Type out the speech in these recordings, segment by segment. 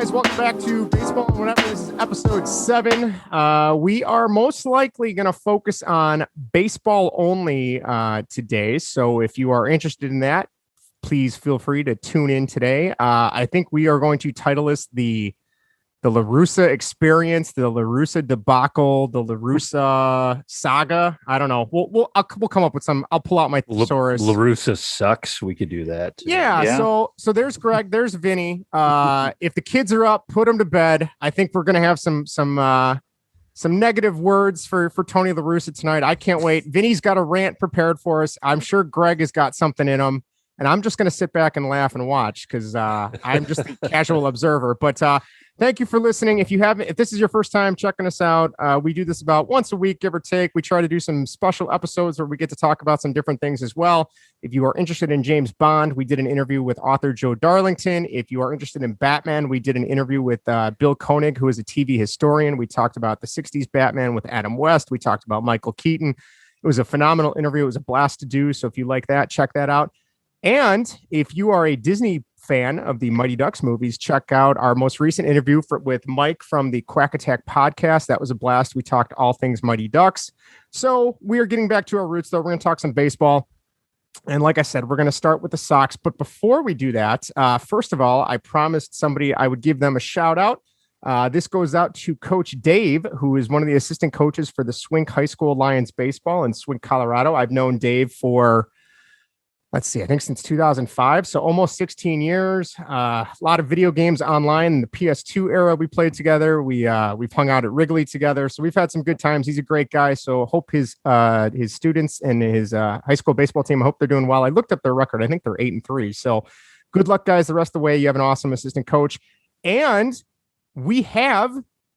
guys, welcome back to Baseball and Whatever. This is episode 7. We are most likely going to focus on baseball only today. So if you are interested in that, please feel free to tune in today. I think we are going to title this the La Russa experience, the La Russa debacle, the La Russa saga. I don't know. We'll come up with some. I'll pull out my thesaurus. La Russa sucks. We could do that. Yeah. So there's Greg. There's Vinnie. If the kids are up, put them to bed. I think we're gonna have some negative words for Tony La Russa tonight. I can't wait. Vinnie's got a rant prepared for us. I'm sure Greg has got something in him, and I'm just gonna sit back and laugh and watch because I'm just a casual observer. But thank you for listening. If this is your first time checking us out, we do this about once a week, give or take. We try to do some special episodes where we get to talk about some different things as well. If you are interested in James Bond, we did an interview with author Joe Darlington. If you are interested in Batman, we did an interview with Bill Koenig, who is a TV historian. We talked about the 60s Batman with Adam West. We talked about Michael Keaton. It was a phenomenal interview. It was a blast to do. So if you like that, check that out. And if you are a Disney fan of the Mighty Ducks movies, check out our most recent interview with Mike from the Quack Attack podcast. That was a blast. We talked all things Mighty Ducks. So we are getting back to our roots, though. We're going to talk some baseball. And like I said, we're going to start with the Sox. But before we do that, first of all, I promised somebody I would give them a shout out. This goes out to Coach Dave, who is one of the assistant coaches for the Swink High School Lions baseball in Swink, Colorado. I've known Dave for I think since 2005. So almost 16 years, a lot of video games online in the PS2 era. We played together. We've hung out at Wrigley together. So we've had some good times. He's a great guy. So hope his students and his high school baseball team, I hope they're doing well. I looked up their record. I think they're 8-3. So good luck, guys. The rest of the way, you have an awesome assistant coach. And we have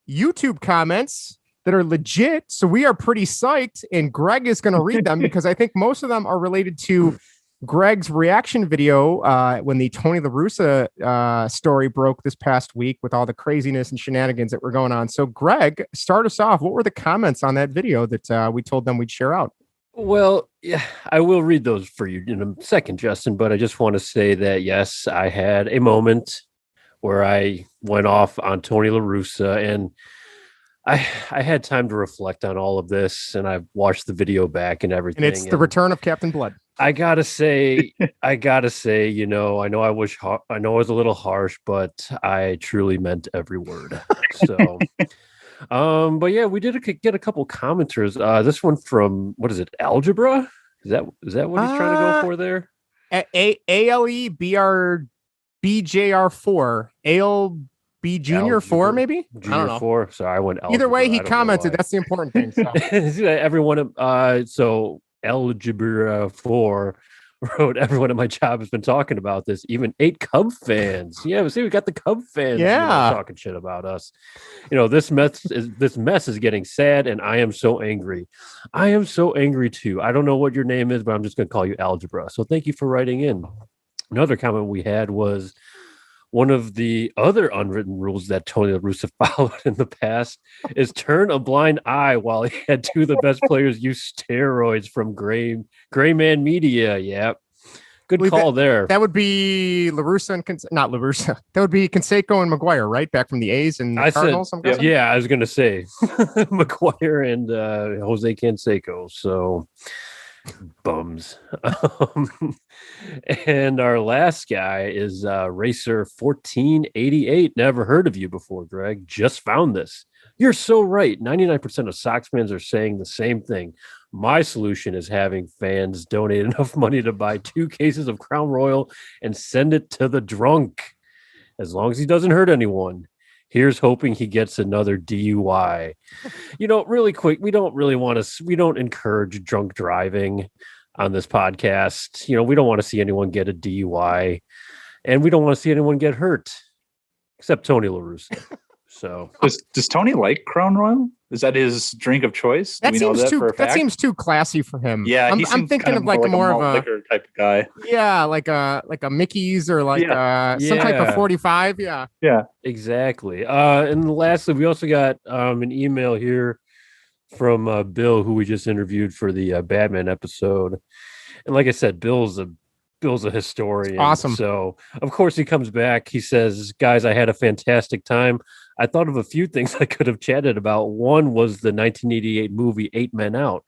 YouTube comments that are legit. So we are pretty psyched. And Greg is going to read them because I think most of them are related to Greg's reaction video when the Tony La Russa story broke this past week with all the craziness and shenanigans that were going on. So, Greg, start us off. What were the comments on that video that we told them we'd share out? Well, yeah, I will read those for you in a second, Justin, but I just want to say that, yes, I had a moment where I went off on Tony La Russa, and I had time to reflect on all of this, and I've watched the video back and everything. And it's the return of Captain Blood. I gotta say, I know I was a little harsh, but I truly meant every word. So, but yeah, we did get a couple commenters. This one from, what is it? Algebra? Is that what he's trying to go for there? ALEBRBJR4 ALB Junior 4, maybe? Junior 4. Sorry, I went algebra. Either way, he commented. That's the important thing. So. Everyone, so Algebra 4 wrote, everyone at my job has been talking about this, even 8 Cub fans. Yeah, see, we got the Cub fans talking shit about us. This mess is getting sad, and I am so angry. I am so angry too. I don't know what your name is, but I'm just going to call you Algebra. So thank you for writing in. Another comment we had was, one of the other unwritten rules that Tony La Russa followed in the past is turn a blind eye while he had 2 of the best players use steroids from Gray Man Media. Yeah. Good call there. That would be La Russa and not La Russa. That would be Canseco and McGuire, right? Back from the A's and the Cardinals. Yeah, I was going to say McGuire and Jose Canseco. So bums. And our last guy is Racer 1488. Never heard of you before, Greg. Just found this. You're so right. 99% of Sox fans are saying the same thing. My solution is having fans donate enough money to buy 2 cases of Crown Royal and send it to the drunk. As long as he doesn't hurt anyone. Here's hoping he gets another DUI. Really quick, we don't encourage drunk driving on this podcast. We don't want to see anyone get a DUI, and we don't want to see anyone get hurt, except Tony La Russa. So does Tony like Crown Royal? Is that his drink of choice? That seems too classy for him. Yeah, I'm thinking of like more of a liquor type of guy. Yeah, like a Mickey's or like some type of 45. Yeah, exactly. And lastly, we also got an email here from Bill, who we just interviewed for the Batman episode. And like I said, Bill's a Bill's a historian. Awesome. So, of course, he comes back. He says, guys, I had a fantastic time. I thought of a few things I could have chatted about. One was the 1988 movie 8 Men Out.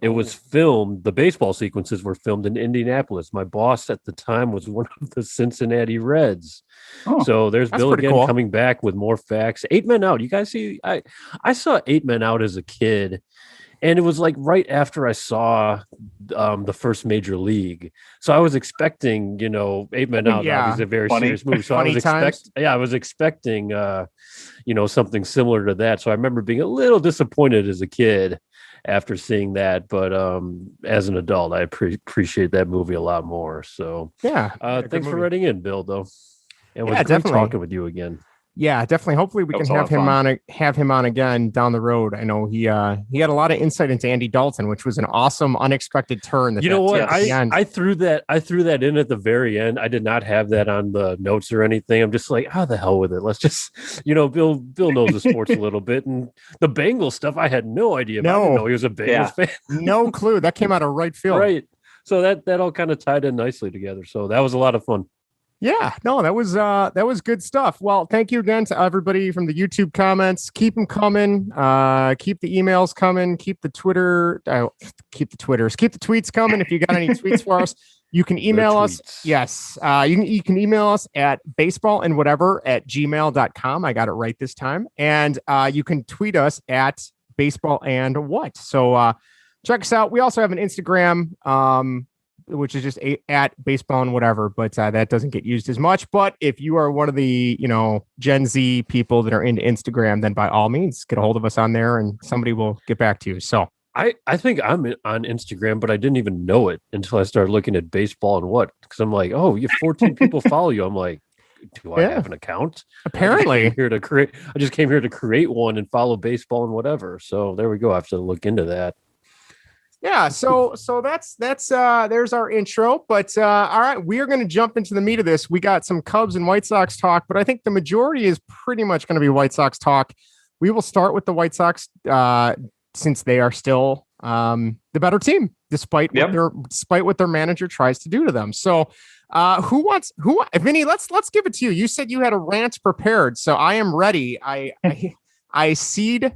It was filmed, the baseball sequences were filmed in Indianapolis. My boss at the time was one of the Cincinnati Reds. Oh, so there's Bill again cool. coming back with more facts. 8 Men Out. You guys see, I saw 8 Men Out as a kid. And it was like right after I saw the first Major League. So I was expecting, 8 Men Out. Yeah. Obviously a very Funny. serious movie. So I was expecting, something similar to that. So I remember being a little disappointed as a kid after seeing that. But as an adult, I appreciate that movie a lot more. So yeah. Thanks for writing in, Bill, though. It was great definitely talking with you again. Yeah, definitely. Hopefully we can have him on again down the road. I know he had a lot of insight into Andy Dalton, which was an awesome, unexpected turn. You know what? I threw that in at the very end. I did not have that on the notes or anything. I'm just like, how the hell with it? Let's just, Bill knows the sports a little bit, and the Bengals stuff I had no idea about. I didn't know he was a Bengals fan. No clue. That came out of right field. Right. So that all kind of tied in nicely together. So that was a lot of fun. Yeah, no, that was good stuff. Well, thank you again to everybody from the YouTube comments. Keep them coming. Keep the emails coming. Keep the tweets coming. If you got any tweets for us, you can email us. Yes, you can email us at baseballandwhatever@gmail.com. I got it right this time. And you can tweet us at baseballandwhat. So check us out. We also have an Instagram. Which is just at baseball and whatever, but that doesn't get used as much. But if you are one of the, Gen Z people that are into Instagram, then by all means, get a hold of us on there and somebody will get back to you. So I think I'm on Instagram, but I didn't even know it until I started looking at baseball and what, because I'm like, oh, you have 14 people follow you. I'm like, do I have an account? Apparently. I just came here to create one and follow baseball and whatever. So there we go. I have to look into that. Yeah, so that's there's our intro. But all right, we are going to jump into the meat of this. We got some Cubs and White Sox talk, but I think the majority is pretty much going to be White Sox talk. We will start with the White Sox since they are still the better team, despite what their manager tries to do to them. So Vinnie, let's give it to you. You said you had a rant prepared, so I am ready. I concede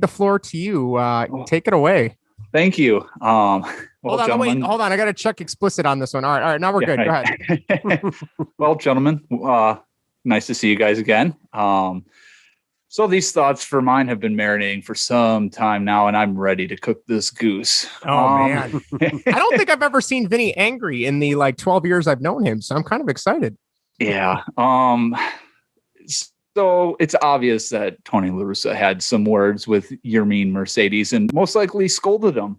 the floor to you. Take it away. Thank you. Hold on. I got to check explicit on this one. All right. Now we're good. Go ahead. Well, gentlemen, nice to see you guys again. So these thoughts for mine have been marinating for some time now, and I'm ready to cook this goose. Oh, man. I don't think I've ever seen Vinnie angry in the 12 years I've known him. So I'm kind of excited. Yeah. So it's obvious that Tony La Russa had some words with Yermin Mercedes and most likely scolded him.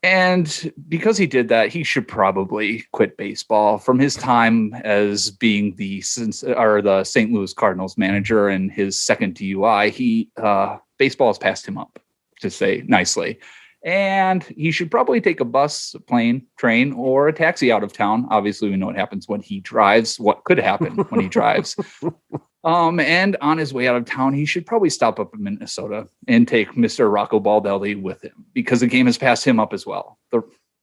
And because he did that, he should probably quit baseball. From his time as being the St. Louis Cardinals manager and his second DUI, baseball has passed him up, to say nicely. And he should probably take a bus, a plane, train, or a taxi out of town. Obviously, we know what happens when he drives, what could happen when he drives. And on his way out of town, he should probably stop up in Minnesota and take Mr. Rocco Baldelli with him, because the game has passed him up as well.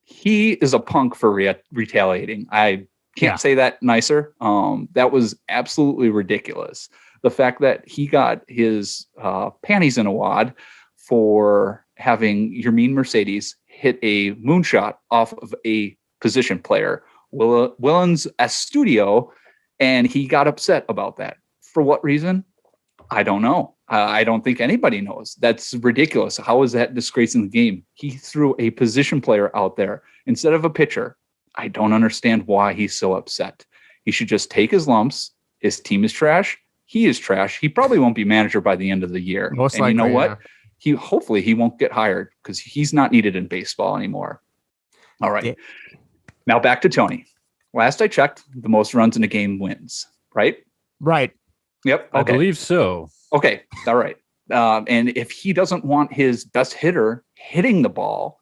He is a punk for retaliating. I can't say that nicer. That was absolutely ridiculous. The fact that he got his panties in a wad for having Yermin Mercedes hit a moonshot off of a position player, Willens Astudillo, and he got upset about that. For what reason? I don't know. I don't think anybody knows. That's ridiculous. How is that disgracing the game? He threw a position player out there instead of a pitcher. I don't understand why he's so upset. He should just take his lumps. His team is trash. He is trash. He probably won't be manager by the end of the year. Most likely, you know what? Yeah. Hopefully he won't get hired, because he's not needed in baseball anymore. All right. Yeah. Now back to Tony. Last I checked, the most runs in a game wins, right? Right. Yep. Okay. I believe so. Okay. All right. And if he doesn't want his best hitter hitting the ball,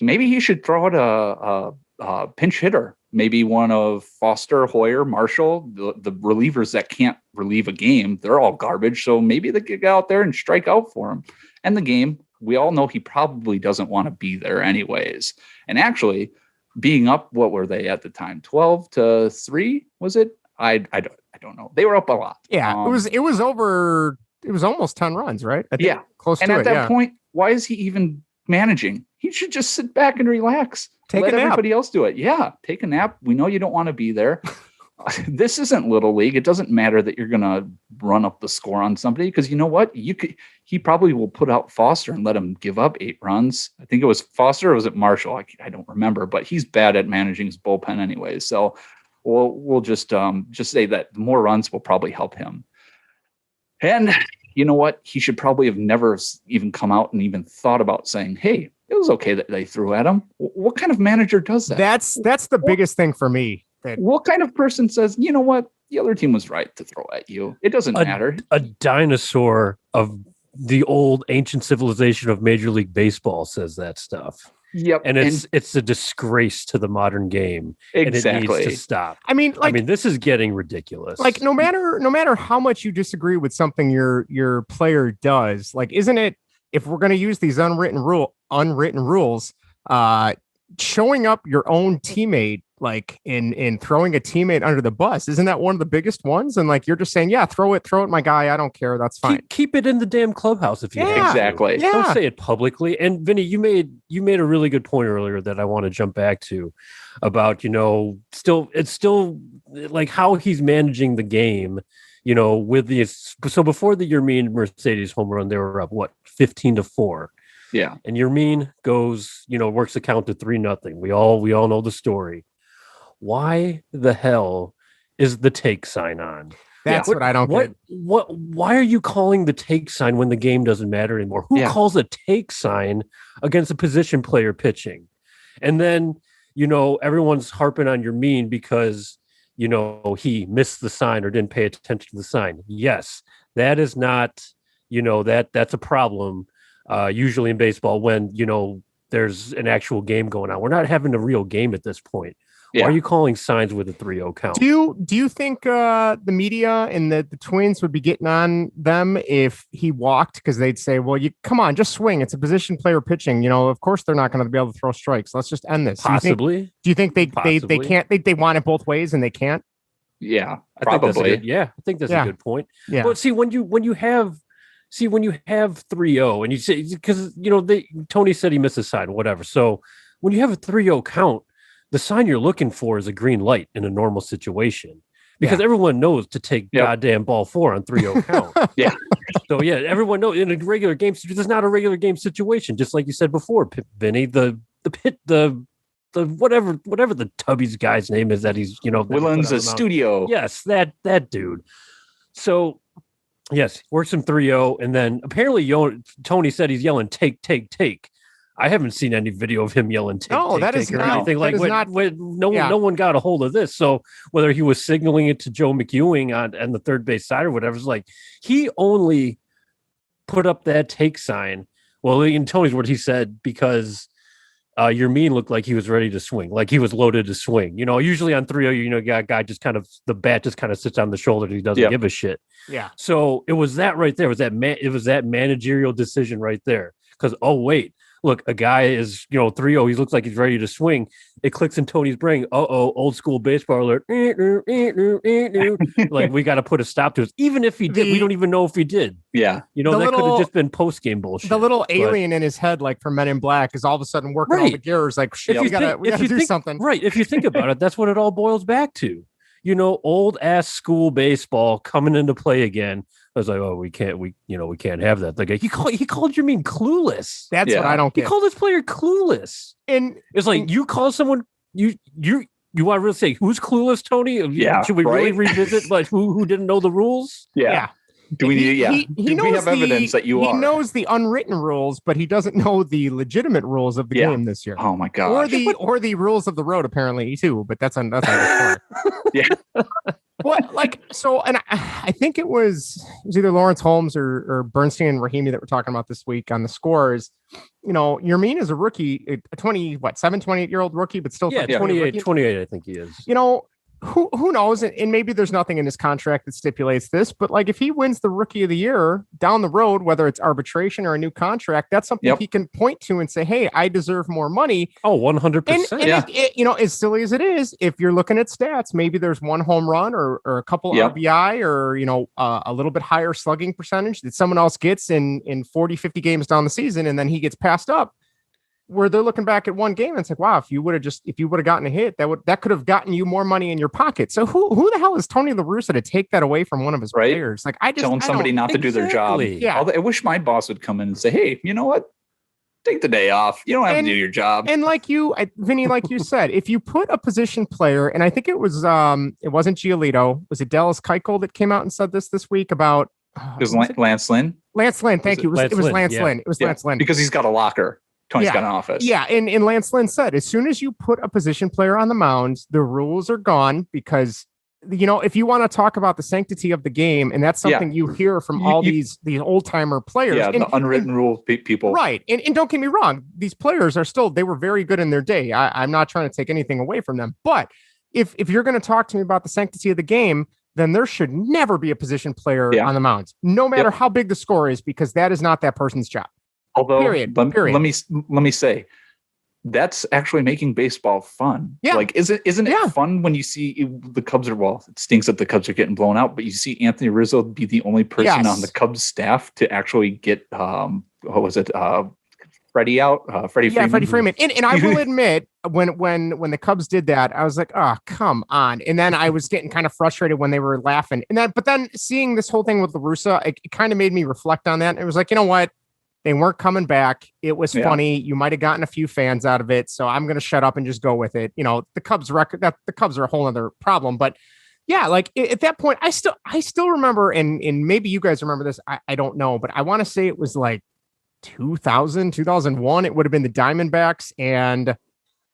maybe he should throw out a pinch hitter. Maybe one of Foster, Hoyer, Marshall, the relievers that can't relieve a game. They're all garbage. So maybe they could get out there and strike out for him. And the game, we all know he probably doesn't want to be there anyways. And actually, being up, what were they at the time? 12-3, was it? I don't know. They were up a lot. Yeah, it was almost 10 runs, right? I think close and to at it. that point, why is he even managing? He should just sit back and relax. Let everybody else do it. Yeah, take a nap. We know you don't want to be there. This isn't Little League. It doesn't matter that you're going to run up the score on somebody, because you know what? He probably will put out Foster and let him give up 8 runs. I think it was Foster, or was it Marshall? I don't remember, but he's bad at managing his bullpen anyways. So we'll just say that more runs will probably help him. And you know what? He should probably have never even come out and even thought about saying, hey, it was okay that they threw at him. What kind of manager does that? That's the biggest thing for me. What kind of person says, you know what? The other team was right to throw at you. It doesn't matter. A dinosaur of the old ancient civilization of Major League Baseball says that stuff. Yep. And it's a disgrace to the modern game. Exactly. And it needs to stop. I mean, this is getting ridiculous. Like, no matter how much you disagree with something your player does, like, isn't it, if we're going to use these unwritten rules, showing up your own teammate, like in throwing a teammate under the bus, isn't that one of the biggest ones? And like, you're just saying, yeah, throw it, my guy. I don't care. That's fine. Keep it in the damn clubhouse if you have exactly. to. Yeah. Don't say it publicly. And Vinny, you made a really good point earlier that I want to jump back to about, it's still like how he's managing the game, with so before the Yermin Mercedes home run, they were up 15-4. Yeah. And Yermin goes, works the count to 3-0. We all know the story. Why the hell is the take sign on? That's what I don't get. Why are you calling the take sign when the game doesn't matter anymore? Who calls a take sign against a position player pitching? And then, everyone's harping on Yermin because, he missed the sign or didn't pay attention to the sign. Yes, that is not, that's a problem. Usually in baseball when, there's an actual game going on. We're not having a real game at this point. Yeah. Why are you calling signs with a 3-0 count? Do you think the media and the Twins would be getting on them if he walked? Because they'd say, well, come on, just swing. It's a position player pitching. Of course they're not going to be able to throw strikes. Let's just end this. Possibly. Do you think they can't? They want it both ways and they can't? Yeah, probably. I think that's a good point. Yeah. But see, when you have 3-0 and you say, because Tony said he missed a sign, whatever. So when you have a 3-0 count, the sign you're looking for is a green light in a normal situation, because everyone knows to take goddamn ball 4 on 3-0 count. Yeah. So everyone knows in a regular game, this is not a regular game situation. Just like you said before, Vinny, the whatever the Tubby's guy's name is that he's, Willens a studio. Yes, that dude. So yes, works him 3-0, and then apparently Tony said he's yelling take. I haven't seen any video of him yelling take. No, that take is or not. anything. Like no one got a hold of this. So whether he was signaling it to Joe McEwing on the third base side or whatever, it's like he only put up that take sign. Well, in Tony's word, he said because Yermin looked like he was ready to swing, like he was loaded to swing. Usually on 3-0, guy just kind of the bat just kind of sits on the shoulder. And he doesn't give a shit. Yeah. So it was that right there. It was that managerial decision right there. Because wait. Look, a guy is, 3-0. He looks like he's ready to swing. It clicks in Tony's brain. Old school baseball alert. Like, we got to put a stop to it. Even if he did, we don't even know if he did. Yeah. That could have just been post-game bullshit. The little alien in his head, like from Men in Black, is all of a sudden working all the gears. Like, shit, we got to do something. Right. If you think about it, that's what it all boils back to. Old ass school baseball coming into play again. I was like, we can't have that. Like he called Yermin clueless. That's what I don't get. He called his player clueless. And it's like you call someone you want to really say who's clueless, Tony? Yeah. Should we really revisit like who didn't know the rules? Yeah. Do we need? He Do we have evidence that you are? He knows the unwritten rules, but he doesn't know the legitimate rules of the game this year. Oh my god! Or the rules of the road apparently too. But that's another story. Yeah. What and I think it was either Lawrence Holmes or Bernstein and Rahimi that we're talking about this week on the scores. Yermin is a rookie, a 28-year-old rookie, but still 28, I think he is. who knows? And maybe there's nothing in his contract that stipulates this, but like if he wins the Rookie of the Year down the road, whether it's arbitration or a new contract, that's something he can point to and say, "Hey, I deserve more money." Oh, 100%. You know, as silly as it is, if you're looking at stats, maybe there's one home run or a couple RBI or, you know, a little bit higher slugging percentage that someone else gets in 40, 50 games down the season, and then he gets passed up. Where they're looking back at one game and it's like, wow, if you would have gotten a hit, that could have gotten you more money in your pocket. So who the hell is Tony La Russa to take that away from one of his players? Like telling somebody not to do their job. Yeah. I wish my boss would come in and say, hey, you know what? Take the day off. You don't have to do your job. And Vinny, like you said, if you put a position player, and I think it was it wasn't Giolito, was it Dallas Keuchel that came out and said this week about it was Lance Lynn. Lance Lynn, thank you. It was Lance Lynn. It was Lance Lynn because he's got a locker. Tony's got an office. Yeah. And Lance Lynn said, as soon as you put a position player on the mound, the rules are gone because, you know, if you want to talk about the sanctity of the game, and that's something you hear from all these old timer players. Yeah, the unwritten rule people. Right. And don't get me wrong. These players they were very good in their day. I'm not trying to take anything away from them. But if you're going to talk to me about the sanctity of the game, then there should never be a position player on the mound, no matter how big the score is, because that is not that person's job. Although, let me say, that's actually making baseball fun. Yeah. Like, isn't it fun when you see the Cubs it stinks that the Cubs are getting blown out, but you see Anthony Rizzo be the only person on the Cubs staff to actually get, Freddie out? Freddie Freeman. Freddie Freeman. And I will admit, when the Cubs did that, I was like, oh, come on. And then I was getting kind of frustrated when they were laughing. But then seeing this whole thing with La Russa, it kind of made me reflect on that. And it was like, you know what? They weren't coming back. It was funny. You might have gotten a few fans out of it. So I'm going to shut up and just go with it. You know, the Cubs are a whole other problem. But yeah, like at that point, I still remember, and maybe you guys remember this. I don't know, but I want to say it was like 2001. It would have been the Diamondbacks and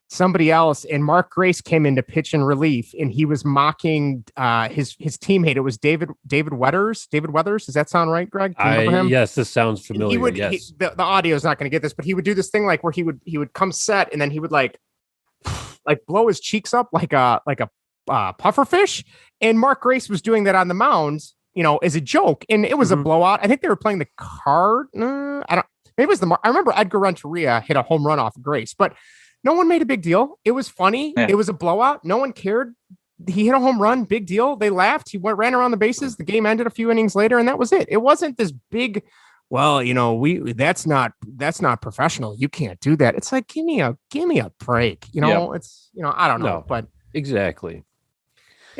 somebody else. And Mark Grace came in to pitch in relief, and he was mocking his teammate. It was David Weathers. David Weathers. Does that sound right, Greg? Do you remember him? Yes, this sounds familiar. The audio is not going to get this, but he would do this thing like where he would come set, and then he would like blow his cheeks up like a puffer fish. And Mark Grace was doing that on the mound, you know, as a joke, and it was a blowout. I think they were playing the Card. Maybe it was I remember Edgar Renteria hit a home run off of Grace, but no one made a big deal. It was funny. Yeah. It was a blowout. No one cared. He hit a home run. Big deal. They laughed. He ran around the bases. The game ended a few innings later, and that was it. It wasn't this big, well, you know, that's not professional. You can't do that. It's like, give me a break. You know, it's, you know, I don't know, but exactly.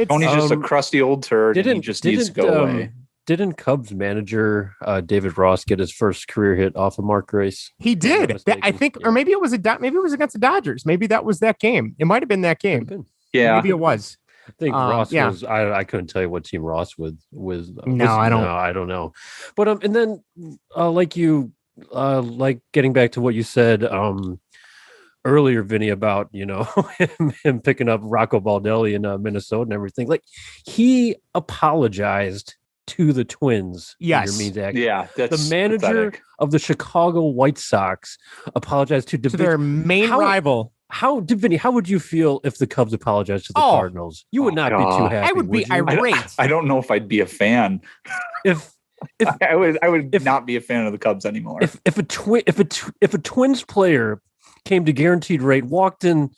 Tony's just a crusty old turd. And he just needs to go away. Didn't Cubs manager David Ross get his first career hit off of Mark Grace? He did. I think, or maybe it was against the Dodgers. Maybe that was that game. It might have been that game. Yeah, maybe it was. I think Ross was. I couldn't tell you what team Ross was. I don't know. But and then like getting back to what you said earlier, Vinny, about, you know, him picking up Rocco Baldelli in Minnesota and everything. Like, he apologized to the Twins. Yes. Yeah. The manager of the Chicago White Sox apologized to their main rival. Vinny, how would you feel if the Cubs apologized to the Cardinals? You would not be too happy. I would be irate. I don't know if I'd be a fan. If I would not be a fan of the Cubs anymore. If a Twins player came to Guaranteed Rate, walked in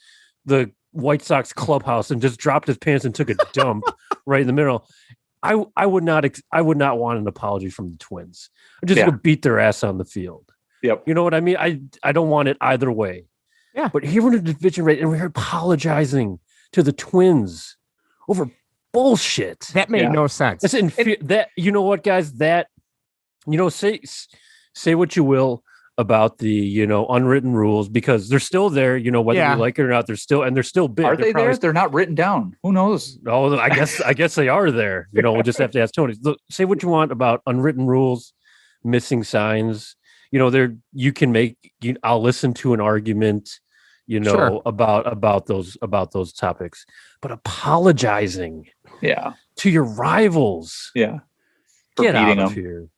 the White Sox clubhouse and just dropped his pants and took a dump right in the middle, I would not want an apology from the Twins. I'm just gonna beat their ass on the field. Yep. You know what I mean? I don't want it either way. Yeah. But here we're in a division rate, and we're apologizing to the Twins over bullshit. That made no sense. That, you know what, guys? That, you know, say what you will about the, you know, unwritten rules, because they're still there, you know, whether you like it or not. They're still big. Are they there? They're not written down. Who knows? Oh, I guess they are there. You know, we'll just have to ask Tony. Look, say what you want about unwritten rules, missing signs. You know, you can make. I'll listen to an argument, you know, about those topics, but apologizing, to your rivals, for get out beating of them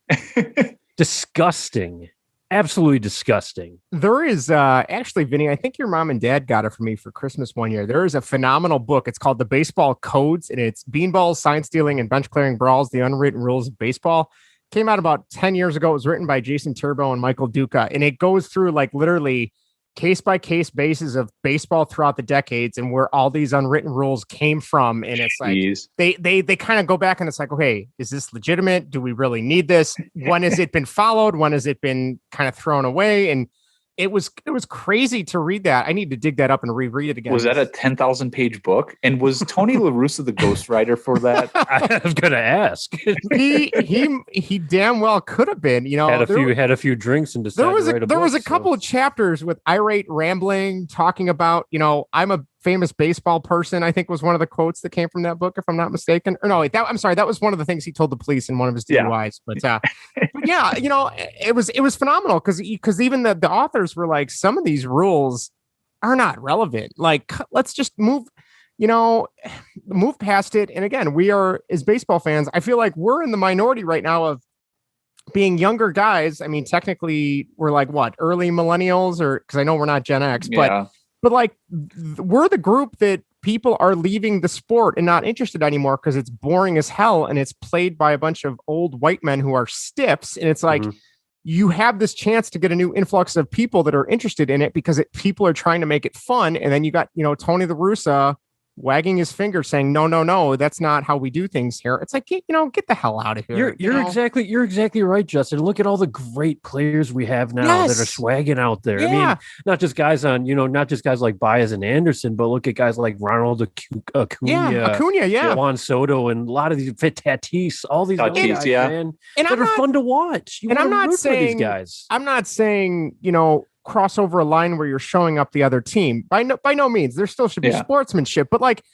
here. Disgusting. absolutely disgusting. There is actually, Vinny, I think your mom and dad got it for me for Christmas one year. There is a phenomenal book. It's called The Baseball Codes, and it's Beanballs, Sign Stealing, and Bench Clearing Brawls, The Unwritten Rules of Baseball. Came out about 10 years ago. It was written by Jason Turbo and Michael Duca, and it goes through like literally case by case basis of baseball throughout the decades and where all these unwritten rules came from. And it's like they kind of go back and it's like, okay, is this legitimate? Do we really need this? When has it been followed? When has it been kind of thrown away? And it was crazy to read that. I need to dig that up and reread it again. Was that a 10,000 page book? And was Tony La Russa the ghostwriter for that? I was going to ask. he damn well could have been. You know, had a few drinks and decided there was a couple of chapters with irate rambling talking about, you know, I'm a famous baseball person, I think was one of the quotes that came from that book, if I'm not mistaken. Or no, I'm sorry, that was one of the things he told the police in one of his DUIs. But yeah, you know, it was phenomenal because even the authors were like, some of these rules are not relevant. Like, let's just move past it. And again, we are, as baseball fans, I feel like we're in the minority right now of being younger guys. I mean, technically we're like what, early millennials, or because I know we're not Gen X, but like we're the group that people are leaving the sport and not interested anymore because it's boring as hell and it's played by a bunch of old white men who are stiffs. And it's like, you have this chance to get a new influx of people that are interested in it because people are trying to make it fun. And then you got, you know, Tony La Russa wagging his finger saying, no, that's not how we do things here. It's like, get the hell out of here. You're exactly right, Justin. Look at all the great players we have now that are swagging out there. I mean, not just guys like Baez and Anderson, but look at guys like Ronald Acuna, Juan Soto, and a lot of these Tatis, all these guys, man, and that are fun to watch. I'm not saying, you know, cross over a line where you're showing up the other team. By no means. There still should be sportsmanship, but like,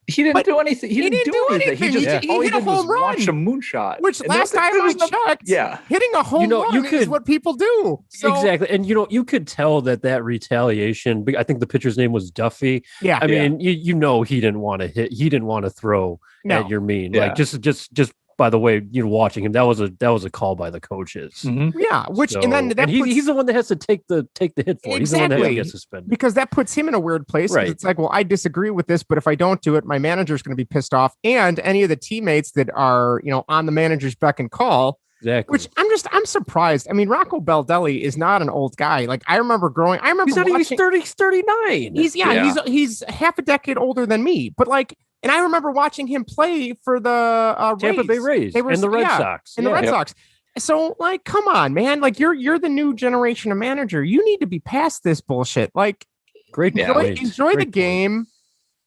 he didn't do anything. He didn't do anything. He just he hit a home run. Watch a moonshot. Which last time I checked, hitting a home run is what people do. So, exactly, and you could tell that retaliation. I think the pitcher's name was Duffy. Yeah, I mean, he didn't want to hit. He didn't want to throw at your mean. Like just. By the way, watching him, that was a call by the coaches. Mm-hmm. Yeah, he's the one that has to take the hit for it. He's the one that has to get suspended because that puts him in a weird place. Right. It's like, well, I disagree with this, but if I don't do it, my manager's going to be pissed off, and any of the teammates that are on the manager's beck and call. Exactly. Which I'm surprised. I mean, Rocco Baldelli is not an old guy. Like I remember he's 39. He's half a decade older than me, but like. And I remember watching him play for the Tampa Bay Rays and the Red Sox. And the Red Sox. So, like, come on, man. Like, you're the new generation of manager. You need to be past this bullshit. Like, enjoy the game.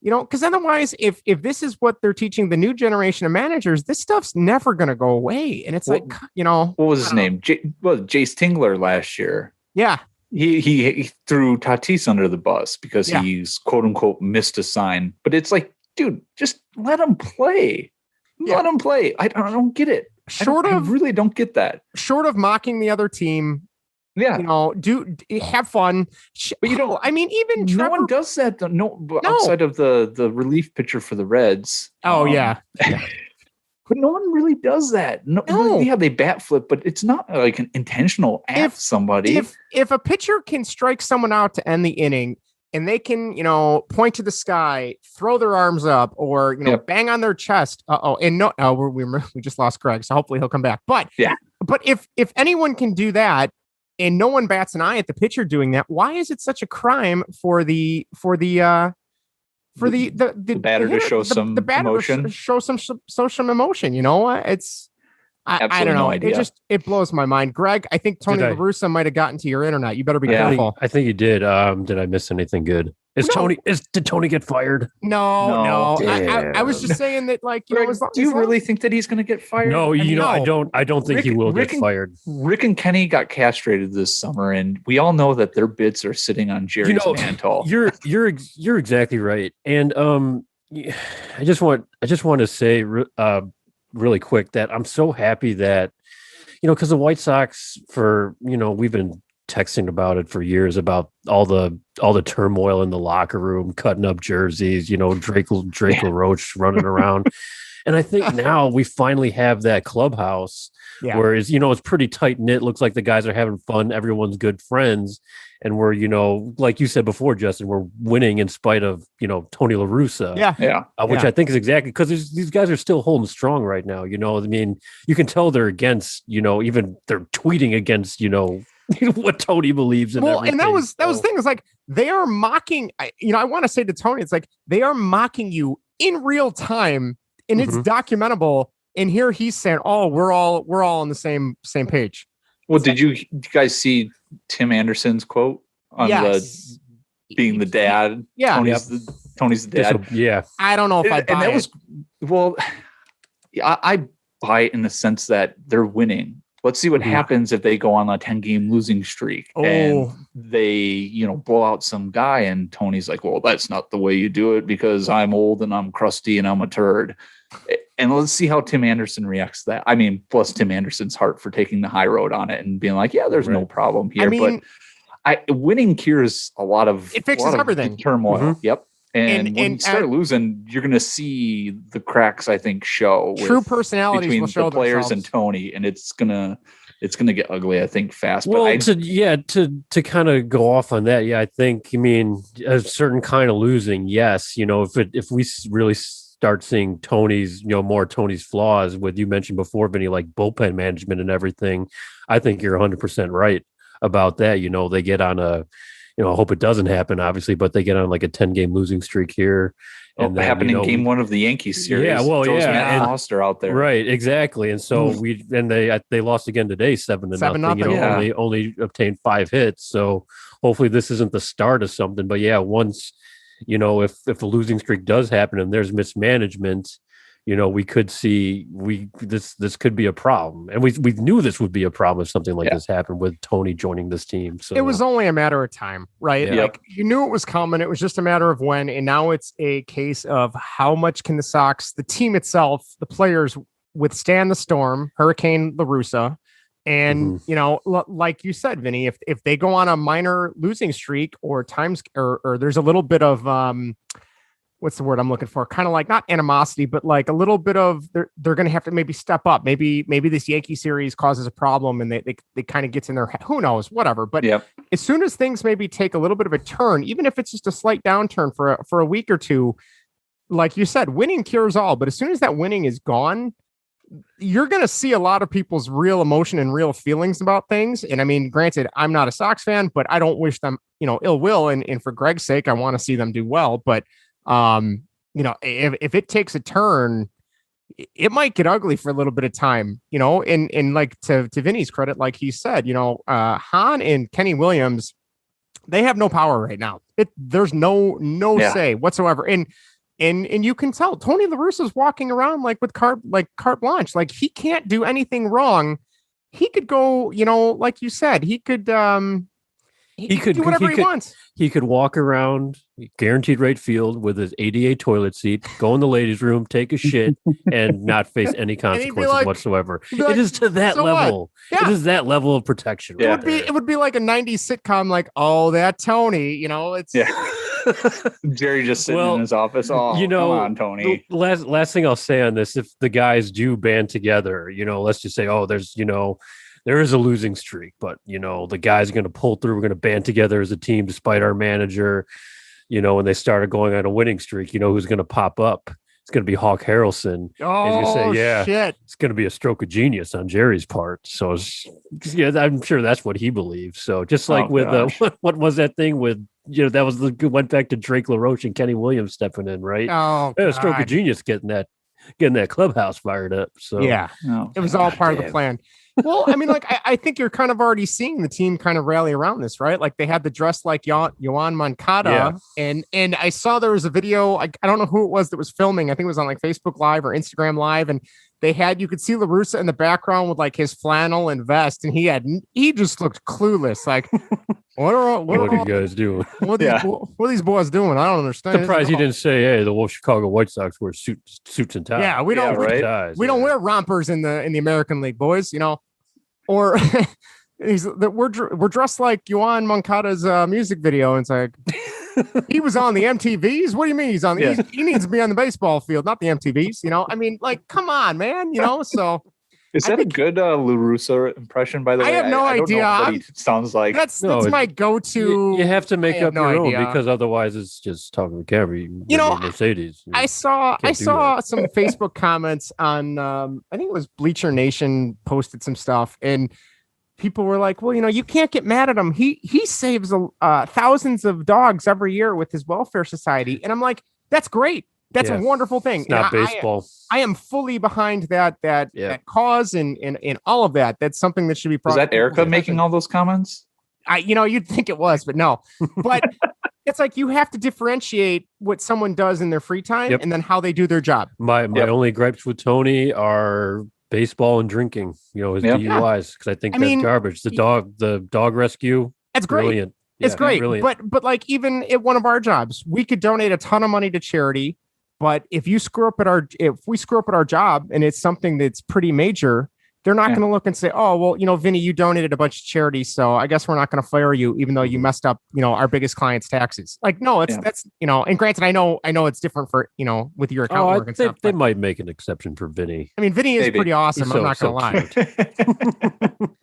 Because otherwise, if this is what they're teaching the new generation of managers, this stuff's never going to go away. And it's what was his name? Jace Tingler last year. Yeah. He threw Tatis under the bus because he's quote unquote missed a sign. But it's like, dude, just let him play. Let him play. I don't get it. I really don't get that. Short of mocking the other team, do have fun. But even no one does that. No, outside of the relief pitcher for the Reds. Oh yeah. But no one really does that. No. Yeah, they bat flip, but it's not like an intentional at somebody. If a pitcher can strike someone out to end the inning, and they can, point to the sky, throw their arms up, or bang on their chest. We just lost Greg, so hopefully he'll come back. But if anyone can do that, and no one bats an eye at the pitcher doing that, why is it such a crime for the batter to show some emotion? Show some emotion. It's. I don't know. No idea. It blows my mind. Greg, I think Tony La Russa might have gotten to your internet. You better be careful. I think he did. Did I miss anything good? Did Tony get fired? No. I was just saying that, like, Greg, do you really think that he's going to get fired? No, I don't think he will get fired. Rick and Kenny got castrated this summer, and we all know that their bids are sitting on Jerry's mantle. You're exactly right. And I just want to say really quick that I'm so happy that, because the White Sox we've been texting about it for years about all the turmoil in the locker room, cutting up jerseys, Drake LaRoche running around. And I think now we finally have that clubhouse where it's pretty tight knit. Looks like the guys are having fun. Everyone's good friends. And we're, like you said before, Justin, we're winning in spite of, Tony La Russa. Which I think is exactly because these guys are still holding strong right now. I mean, you can tell they're against, even they're tweeting against, what Tony believes in. Well, and that was the thing, is like they are mocking. I want to say to Tony, it's like they are mocking you in real time, and it's documentable. And here he's saying, "Oh, we're all on the same page." Well, did you guys see Tim Anderson's quote on the being the dad? Yeah, Tony's the dad. Yeah, I don't know if I buy and that it. was well. I buy it in the sense that they're winning. Let's see what happens if they go on a 10-game losing streak and they, blow out some guy. And Tony's like, well, that's not the way you do it because I'm old and I'm crusty and I'm a turd. And let's see how Tim Anderson reacts to that. I mean, plus Tim Anderson's heart for taking the high road on it and being like, yeah, there's no problem here. But winning cures a lot of it fixes everything. Turmoil. Yep. And when you start losing, you're going to see the cracks, I think, show. True personalities between will show the players themselves. And Tony, and it's gonna get ugly, I think, fast. Well, but to kind of go off on that, I think, a certain kind of losing, yes. If we really start seeing Tony's, more Tony's flaws, with you mentioned before, Vinny, like bullpen management and everything, I think you're 100% right about that. They get on a. I hope it doesn't happen, obviously, but they get on like a 10-game losing streak here. And that happened in game 1 of the Yankees series. Yeah, well, Matt Foster out there. Right, exactly. And so they lost again today, 7-0. Only obtained 5 hits. So hopefully this isn't the start of something. But once, if the losing streak does happen and there's mismanagement, we could see this could be a problem. And we knew this would be a problem if something like this happened with Tony joining this team. So it was only a matter of time, right? Yeah. Like you knew it was coming. It was just a matter of when. And now it's a case of how much can the Sox, the team itself, the players withstand the storm, Hurricane La Russa. And, like you said, Vinny, if they go on a minor losing streak or there's a little bit of, what's the word I'm looking for? Kind of like not animosity, but like a little bit of they're going to have to maybe step up. Maybe this Yankee series causes a problem and they kind of gets in their head. Who knows? Whatever. But as soon as things maybe take a little bit of a turn, even if it's just a slight downturn for a week or two, like you said, winning cures all. But as soon as that winning is gone, you're going to see a lot of people's real emotion and real feelings about things. And I mean, granted, I'm not a Sox fan, but I don't wish them, ill will. And for Greg's sake, I want to see them do well. But if it takes a turn, it might get ugly for a little bit of time, and like to Vinny's credit, like he said, Hahn and Kenny Williams, they have no power right now. There's no say whatsoever. And you can tell Tony La Russa is walking around like with carte blanche, like he can't do anything wrong. He could go, like you said, he could do whatever he wants. He could walk around guaranteed rate field with his ADA toilet seat, go in the ladies' room, take a shit, and not face any consequences whatsoever. It is to that level. Yeah. It is that level of protection. Yeah. It would be like a 90s sitcom, like, oh, that Tony, it's Jerry just sitting in his office. Oh, come on, Tony. Last thing I'll say on this, if the guys do band together, let's just say, there's, there is a losing streak, but the guys are going to pull through. We're going to band together as a team, despite our manager. When they started going on a winning streak, who's going to pop up? It's going to be Hawk Harrelson. Oh, shit! It's going to be a stroke of genius on Jerry's part. So, I'm sure that's what he believes. So, just like with what was that thing with that was went back to Drake LaRoche and Kenny Williams stepping in, right? Oh, a stroke of genius getting that clubhouse fired up. So it was all part of the plan. Well, I mean, like, I think you're kind of already seeing the team kind of rally around this, right? Like they had the dress like Yoan Moncada, and I saw there was a video. I don't know who it was that was filming. I think it was on like Facebook Live or Instagram Live, and you could see La Russa in the background with like his flannel and vest, and he just looked clueless. Like, what are you guys doing? What are these boys doing? I don't understand. Surprised he didn't say, "Hey, the Chicago White Sox wear suits and ties." Yeah, we don't. We don't wear rompers in the American League, boys. Or we're dressed like Yoan Moncada's music video. And it's like, He was on the MTVs. What do you mean he's on the? He needs to be on the baseball field, not the MTVs. I mean, like, come on, man. So. Is that a good La Russa impression, by the way? I have no idea. I don't know what he sounds like. That's my go-to. You have to make up your own because otherwise it's just talking to camera. Mercedes. I saw some Facebook comments on. I think it was Bleacher Nation posted some stuff, and people were like, "Well, you can't get mad at him. He saves thousands of dogs every year with his welfare society." And I'm like, "That's great. That's a wonderful thing." It's not baseball. I am fully behind that cause and all of that. That's something that should be. Was that Erica making all those comments? You'd think it was, but no. But it's like you have to differentiate what someone does in their free time and then how they do their job. My only gripes with Tony are baseball and drinking. His DUIs, because I think that's garbage. The dog rescue. That's great. Brilliant. It's great. Brilliant. But like even at one of our jobs, we could donate a ton of money to charity. But if we screw up at our job and it's something that's pretty major, they're not going to look and say, "Oh, well, Vinnie, you donated a bunch of charity, so I guess we're not going to fire you, even though you messed up, our biggest client's taxes." Like, no, that's and granted, I know it's different for with your account work and stuff. They might make an exception for Vinnie. I mean, Vinnie is pretty awesome. I'm not going to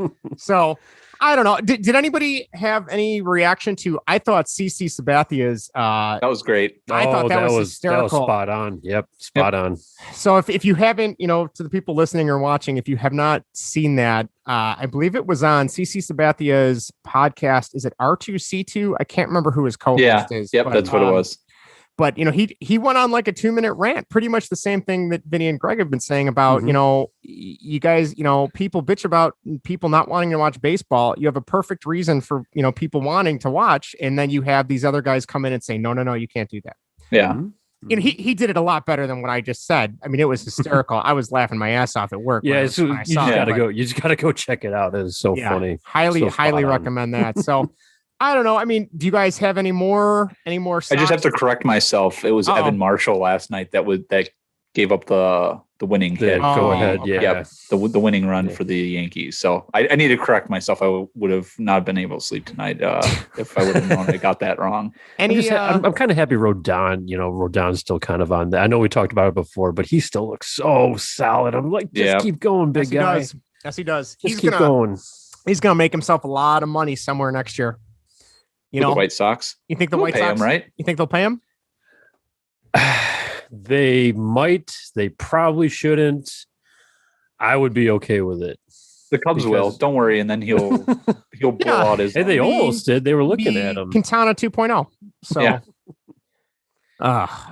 lie. So. I don't know. Did anybody have any reaction to? I thought CC Sabathia's. That was great. I thought that was hysterical. That was spot on. Yep, spot on. So if you haven't, to the people listening or watching, if you have not seen that, I believe it was on CC Sabathia's podcast. Is it R2C2? I can't remember who his co-host is. Yep, that's what it was. But he went on like a 2-minute rant, pretty much the same thing that Vinny and Greg have been saying about, you guys, people bitch about people not wanting to watch baseball. You have a perfect reason for, people wanting to watch. And then you have these other guys come in and say, no, you can't do that. Yeah. He did it a lot better than what I just said. I mean, it was hysterical. I was laughing my ass off at work. Yeah, you just gotta go check it out. It is so funny. Highly recommend that. So I don't know. I mean, do you guys have any more? Socks? I just have to correct myself. It was Evan Marshall last night that gave up the winning hit. Go ahead. Yeah. The winning run for the Yankees. So I need to correct myself. I would have not been able to sleep tonight if I would have known I got that wrong. I'm kind of happy Rodon's still kind of on that. I know we talked about it before, but he still looks so solid. I'm like, just keep going, big guy. Yes, he does. He's going. He's going to make himself a lot of money somewhere next year. The White Sox. You think the White Sox? Him, right? You think they'll pay him? They might. They probably shouldn't. I would be okay with it. The Cubs will. Don't worry, and then he'll blow out his. Hey, they almost did. They were looking at him. Quintana 2.0. So. Yeah.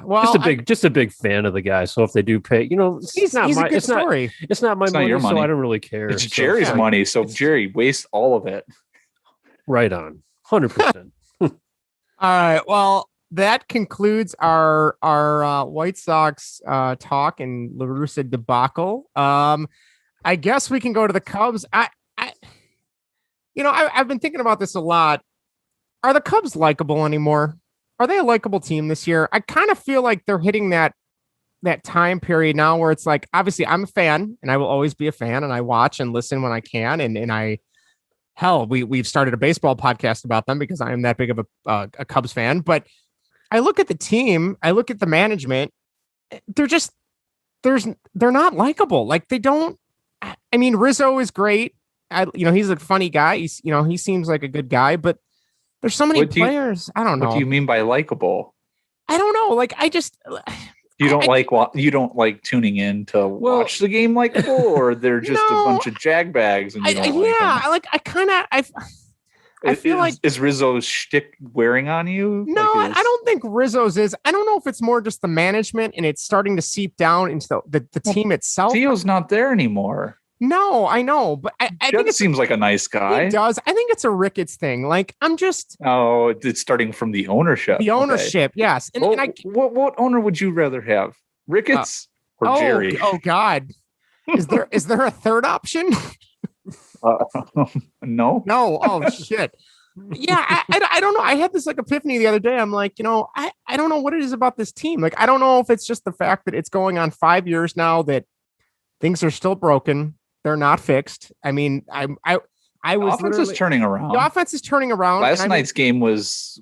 Well, just a big fan of the guy. So if they do pay, it's not my money, your money, so I don't really care. It's Jerry's money, so Jerry wastes all of it. Right on. 100%. All right. Well, that concludes our White Sox talk and La Russa debacle. I guess we can go to the Cubs. I've been thinking about this a lot. Are the Cubs likable anymore? Are they a likable team this year? I kind of feel like they're hitting that time period now where it's like, obviously I'm a fan and I will always be a fan and I watch and listen when I can. And we've started a baseball podcast about them because I am that big of a Cubs fan. But I look at the team, I look at the management. They're not likable. Like they don't. I mean, Rizzo is great. He's a funny guy. He seems like a good guy. But there's so many players. I don't know. What do you mean by likable? I don't know. Like I just. You don't like tuning in to watch the game likable, or they're just a bunch of jagbags. And I feel like is Rizzo's shtick wearing on you? No, I don't think Rizzo's is. I don't know if it's more just the management and it's starting to seep down into the team itself. Theo's not there anymore. No, I know, but I think it seems like a nice guy. He does. I think it's a Ricketts thing. Like it's starting from the ownership. The ownership, yes. And, what owner would you rather have, Ricketts or Jerry? Oh God, is there a third option? No. Oh shit. Yeah, I don't know. I had this epiphany the other day. I'm like, I don't know what it is about this team. Like, I don't know if it's just the fact that it's going on 5 years now that things are still broken. They're not fixed. I mean, I was the offense is turning around. The offense is turning around. Last night's game was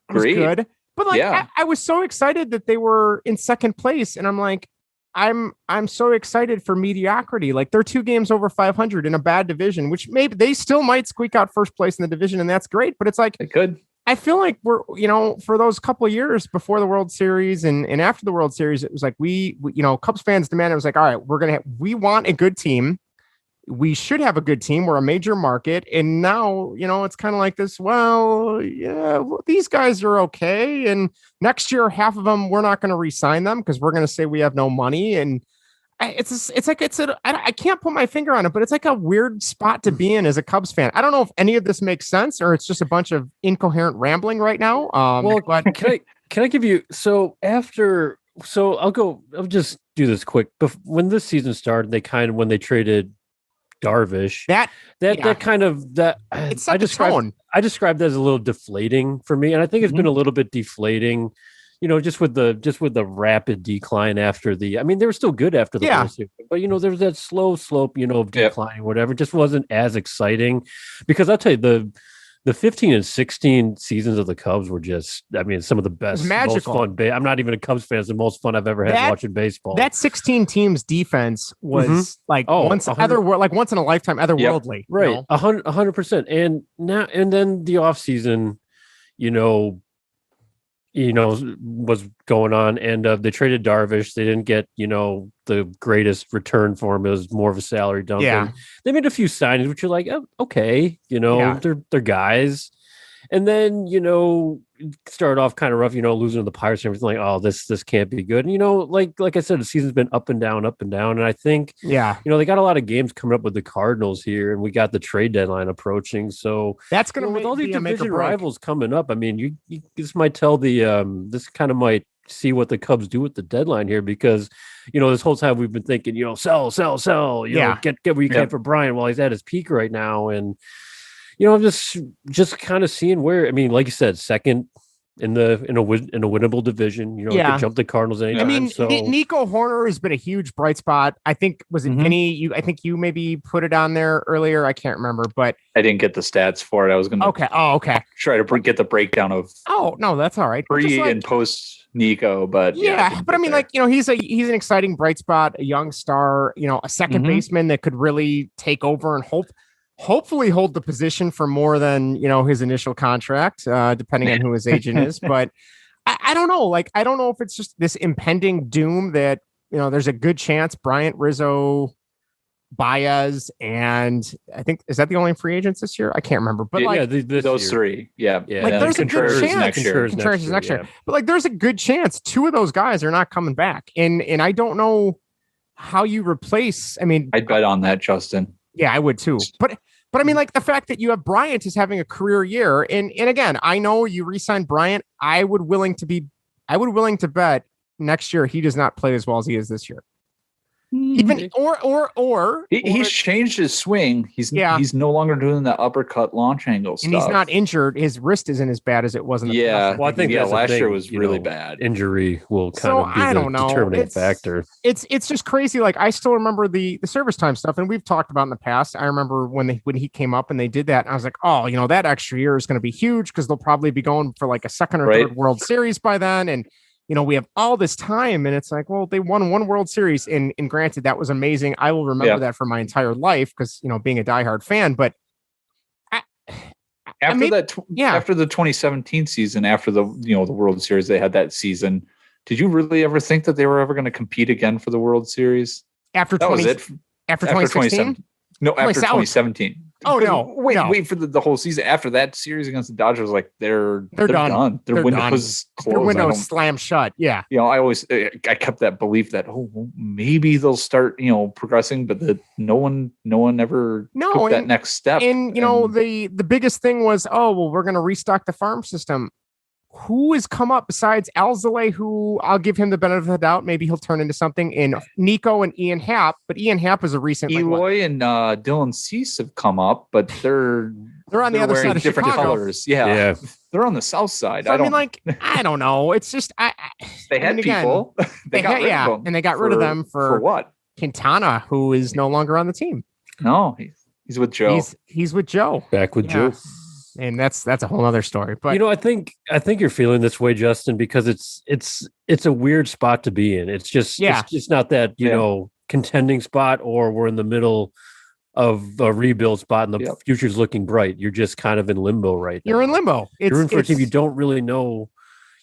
great. Good. But like, Yeah. I was so excited that they were in second place, and I'm like, I'm so excited for mediocrity. Like they're 2 games over 500 in a bad division, which maybe they still might squeak out first place in the division, and that's great. But it's like They could. I feel like we're, for those couple of years before the World Series and after the World Series, it was like we Cubs fans demanded, it was like, all right, we want a good team. We should have a good team. We're a major market. And now, it's kind of like this, these guys are okay. And next year, half of them, we're not going to re-sign them because we're going to say we have no money. And I can't put my finger on it, but it's like a weird spot to be in as a Cubs fan. I don't know if any of this makes sense or it's just a bunch of incoherent rambling right now. But can I give you, I'll just do this quick. But when this season started, when they traded Darvish, I described that as a little deflating for me. And I think it's been a little bit deflating, just with the rapid decline after they were still good after the World Series, but there was that slow slope, of declining, whatever. It just wasn't as exciting because I'll tell you the 15 and 16 seasons of the Cubs were just, some of the best, most fun. I'm not even a Cubs fan. It's the most fun I've ever had watching baseball. That 16 teams defense was once in a lifetime, otherworldly. Right. 100%. And then the off season, was going on, and they traded Darvish. They didn't get, the greatest return for him. It was more of a salary dump. Yeah. They made a few signings, which you're like, oh, okay, they're guys. And then, started off kind of rough, losing to the Pirates and everything, like, oh, this can't be good. And, like I said, the season's been up and down. And I think, they got a lot of games coming up with the Cardinals here, and we got the trade deadline approaching. So that's going to with all these division rivals coming up. You this might tell this kind of might see what the Cubs do with the deadline here, because, this whole time we've been thinking, sell, get what you can for Bryant while he's at his peak right now. And, I'm just kind of seeing where, like you said, second in a winnable division, you could jump the Cardinals anytime. Nico Horner has been a huge bright spot. I think, was it Vinnie? I think you maybe put it on there earlier. I can't remember, but I didn't get the stats for it. I was going to try to get the breakdown of. Oh, no, that's all right. Pre and post Nico, but he's an exciting bright spot, a young star, a second baseman that could really take over and hopefully hold the position for more than, his initial contract, depending on who his agent is. But I don't know. I don't know if it's just this impending doom that, there's a good chance Bryant, Rizzo, Baez, and I think, is that the only free agents this year? I can't remember. But those three. Yeah. There's a good chance. Contreras is next year. But there's a good chance 2 of those guys are not coming back. And I don't know how you replace. I'd bet on that, Justin. Yeah, I would too. But the fact that you have Bryant is having a career year, and again, I know you re-signed Bryant. I would willing to bet next year he does not play as well as he is this year. Even he's changed his swing. He's no longer doing the uppercut launch angle stuff, and he's not injured. His wrist isn't as bad as it was in the past. Well, I think last year was really bad. Injury will kind of be the determining factor. It's just crazy. I still remember the service time stuff, and we've talked about in the past. I remember when he came up and they did that, and I was like, oh, that extra year is going to be huge because they'll probably be going for a second or third World Series by then, and we have all this time, and it's like, well, they won 1 World Series, and granted, that was amazing. I will remember that for my entire life because, being a diehard fan. But after the 2017 season, after the World Series, they had that season. Did you really ever think that they were ever going to compete again for the World Series? After 2016? No, after 2017. Oh no! Wait for the whole season. After that series against the Dodgers, they're done. Their window was closed. Their window slammed shut. Yeah. I kept that belief that maybe they'll start progressing, but that no one ever took that next step. And the biggest thing was, we're going to restock the farm system. Who has come up besides Alzolay, who I'll give him the benefit of the doubt. Maybe he'll turn into something, in Nico and Ian Happ, but Ian Happ is a recent. Eloy and Dylan Cease have come up, but they're on the other side of different Chicago. Colors. Yeah. They're on the south side. So, I don't know. It's just they had people. They got rid of them. And they got rid of them for what? Quintana, who is no longer on the team. No, he's with Joe. He's with Joe. Back with Joe. and that's a whole other story. But I think you're feeling this way, Justin, because it's a weird spot to be in. It's just not that contending spot, or we're in the middle of a rebuild spot and the future's looking bright. You're just kind of in limbo right now. You're in limbo. You're in for a team you don't really know.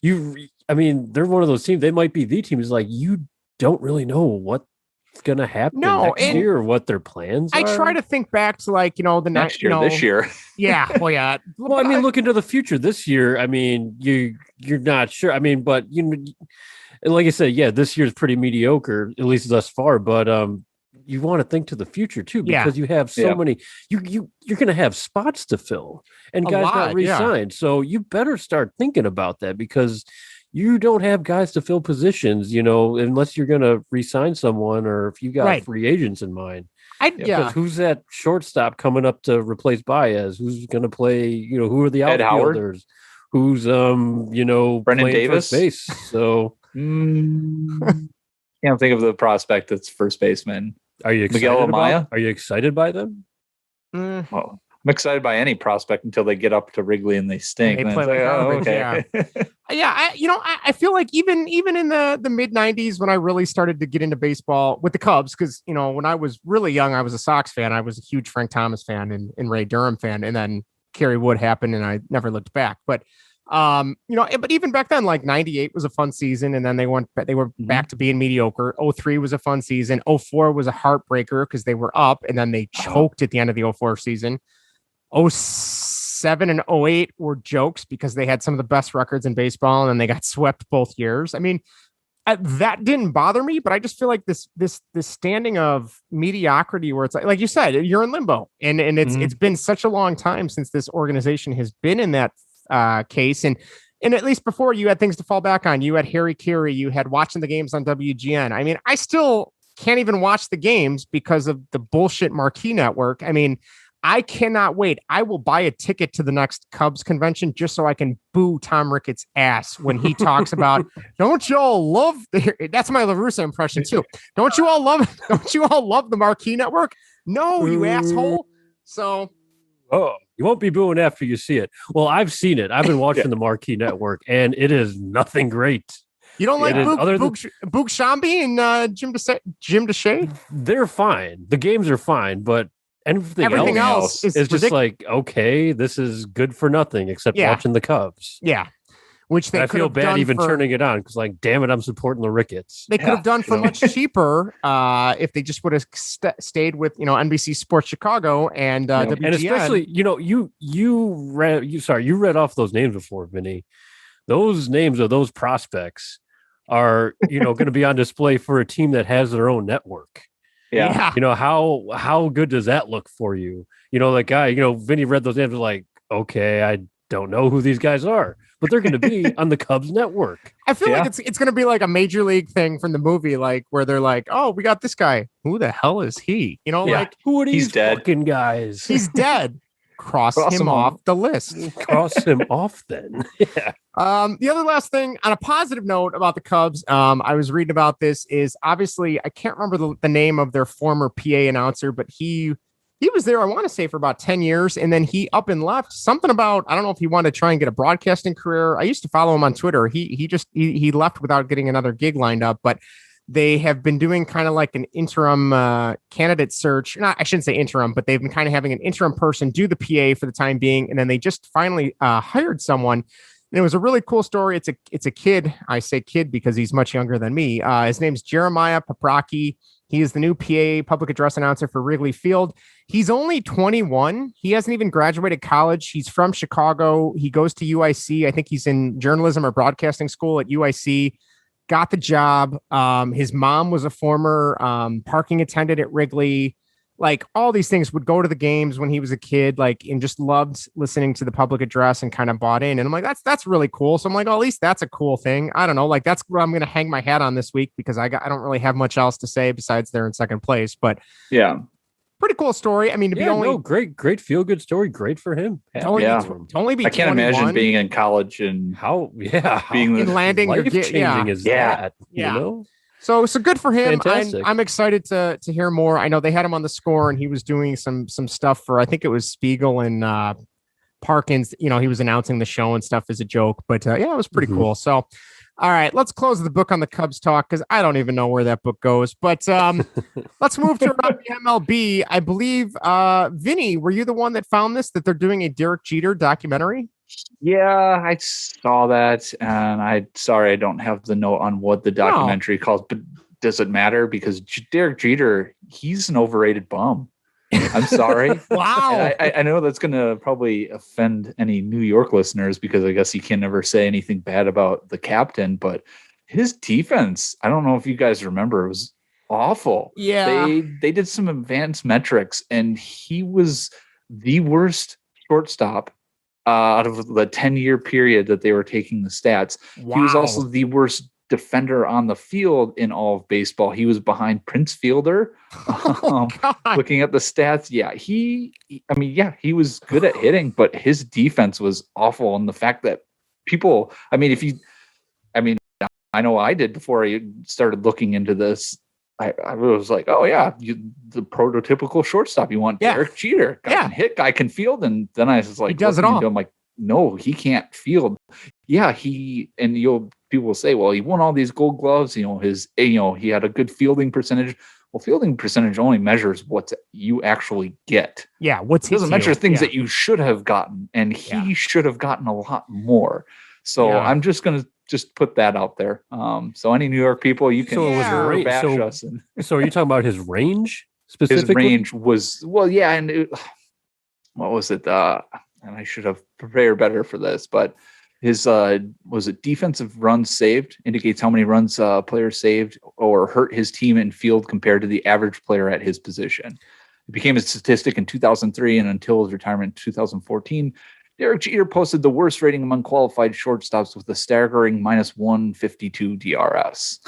They're one of those teams. They might be the team. Is like you don't really know what's going to happen next year or what their plans are. I try to think back to the next year, this year. Yeah. Well, yeah. Well, look into the future this year. You're not sure. But like I said, this year's pretty mediocre, at least thus far. But you want to think to the future too, because you have so many. You're going to have spots to fill, and guys got re-signed. So you better start thinking about that, because you don't have guys to fill positions, unless you're going to re-sign someone, or if you got free agents in mind. Because who's that shortstop coming up to replace Baez? Who's going to play? Who are the outfielders? Who's Brendan Davis? First base? So can't think of the prospect that's first baseman. Are you excited Miguel Amaya? Are you excited by them? Well, I'm excited by any prospect until they get up to Wrigley and they stink. They play garbage, okay. I feel like even in the mid 90s, when I really started to get into baseball with the Cubs, because when I was really young, I was a Sox fan. I was a huge Frank Thomas fan and Ray Durham fan, and then Kerry Wood happened, and I never looked back. But but even back then, like 98 was a fun season, and then they were back to being mediocre. 03 was a fun season. 04 was a heartbreaker because they were up, and then they choked at the end of the 04 season. 07 and 08 were jokes because they had some of the best records in baseball, and then they got swept both years. That didn't bother me, but I just feel like this standing of mediocrity, where it's like you said, you're in limbo, and it's been such a long time since this organization has been in that case, and at least before, you had things to fall back on. You had Harry Carey, you had watching the games on WGN. I still can't even watch the games because of the bullshit marquee network. I cannot wait. I will buy a ticket to the next Cubs convention just so I can boo Tom Ricketts' ass when he talks about, don't you all love that's my La Russa impression too. Don't you all love the marquee network? No, you asshole. So you won't be booing after you see it. Well, I've seen it. I've been watching the Marquee Network, and it is nothing great. You don't like Boog Shambi and Jim Deshay? They're fine. The games are fine, but everything else is just like, okay, this is good for nothing except watching the Cubs. Yeah. Which they I feel bad even turning it on, because like, damn it, I'm supporting the Ricketts. They could have done for much cheaper if they just would have stayed with NBC Sports Chicago and WGN. And especially you read off those names before, Vinny. Those names of those prospects are going to be on display for a team that has their own network. Yeah. How good does that look for you? That guy. Vinny read those names, like, okay, I don't know who these guys are, but they're going to be on the Cubs network. I feel like it's going to be like a major league thing from the movie, like where they're like, oh, we got this guy. Who the hell is he? Like, who are these dead. fucking guys? He's dead. Cross him off the list. Cross him off then. Yeah. The other last thing on a positive note about the Cubs, I was reading about this, is obviously I can't remember the name of their former PA announcer, but he was there, I want to say, for about 10 years. And then he up and left. Something about, I don't know if he wanted to try and get a broadcasting career. I used to follow him on Twitter. He left without getting another gig lined up, but they have been doing kind of like an interim candidate search. I shouldn't say interim, but they've been kind of having an interim person do the PA for the time being. And then they just finally hired someone. And it was a really cool story. It's a kid. I say kid because he's much younger than me. His name's Jeremiah Paprocki. He is the new PA public address announcer for Wrigley Field. He's only 21. He hasn't even graduated college. He's from Chicago. He goes to UIC. I think he's in journalism or broadcasting school at UIC. Got the job. His mom was a former parking attendant at Wrigley. Like, all these things, would go to the games when he was a kid, like, and just loved listening to the public address and kind of bought in. And I'm like, that's really cool. So I'm like, oh, at least that's a cool thing. I don't know. Like, that's where I'm going to hang my hat on this week, because I don't really have much else to say besides they're in second place. But yeah, pretty cool story. Great feel good story. Great for him. To only be I can't 21. Imagine being in college and being landing life-changing is that. So good for him. Fantastic. I'm excited to hear more. I know they had him on the Score, and he was doing some stuff for, I think it was Spiegel and Parkins, you know, he was announcing the show and stuff as a joke, but yeah, it was pretty cool. So, all right, let's close the book on the Cubs talk because I don't even know where that book goes. But let's move to around the MLB. I believe, Vinny, were you the one that found this, that they're doing a Derek Jeter documentary? Yeah, I saw that, and I don't have the note on what the documentary calls, but does it matter? Because Derek Jeter, he's an overrated bum. I'm sorry. Wow. I know that's going to probably offend any New York listeners because I guess you can never say anything bad about the captain, but his defense, I don't know if you guys remember, it was awful. Yeah. They did some advanced metrics, and he was the worst shortstop out of the 10-year period that they were taking the stats. Wow. He was also the worst defender on the field in all of baseball. He was behind Prince Fielder. Looking at the stats, he was good at hitting, but his defense was awful. And the fact that people, I know I did before I started looking into this. I was like, oh yeah, the prototypical shortstop. You want Derek Jeter, guy can hit, guy can field, and then I was like, he does it all. I'm like, no, he can't field. Yeah, people will say, well, he won all these Gold Gloves. He had a good fielding percentage. Well, fielding percentage only measures what you actually get. Yeah, it doesn't measure things that you should have gotten, and he should have gotten a lot more. So I'm just gonna put that out there. So any New York people, you can bash us. So are you talking about his range specifically? His range was what was it? And I should have prepared better for this, but his was it defensive runs saved indicates how many runs players saved or hurt his team in field compared to the average player at his position. It became a statistic in 2003, and until his retirement in 2014, Derek Jeter posted the worst rating among qualified shortstops with a staggering -152 DRS.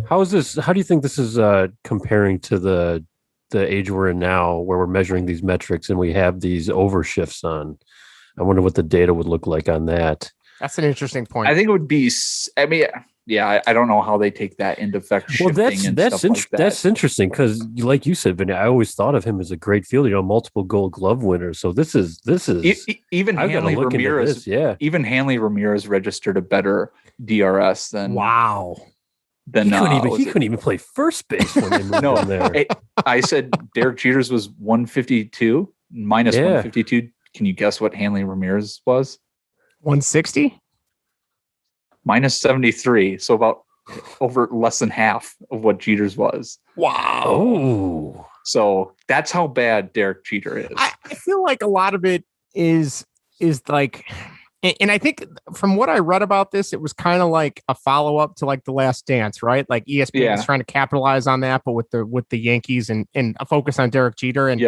How do you think this is comparing to the age we're in now, where we're measuring these metrics and we have these overshifts on? I wonder what the data would look like on that. That's an interesting point. I think it would be. I don't know how they take that into effect. Well, that's interesting because, like you said, Vinny, I always thought of him as a great fielder, multiple Gold Glove winners. So this is even Hanley Ramirez. Even Hanley Ramirez registered a better DRS than he couldn't even play first base when they moved in there. I said Derek Jeter's was 152 minus 152. Can you guess what Hanley Ramirez was? 160 minus 73. So about over less than half of what Jeter's was. Wow. So that's how bad Derek Jeter is. I feel like a lot of it is like, and I think from what I read about this, it was kind of like a follow up to like The Last Dance, right? Like ESPN is trying to capitalize on that, but with the Yankees and a focus on Derek Jeter. And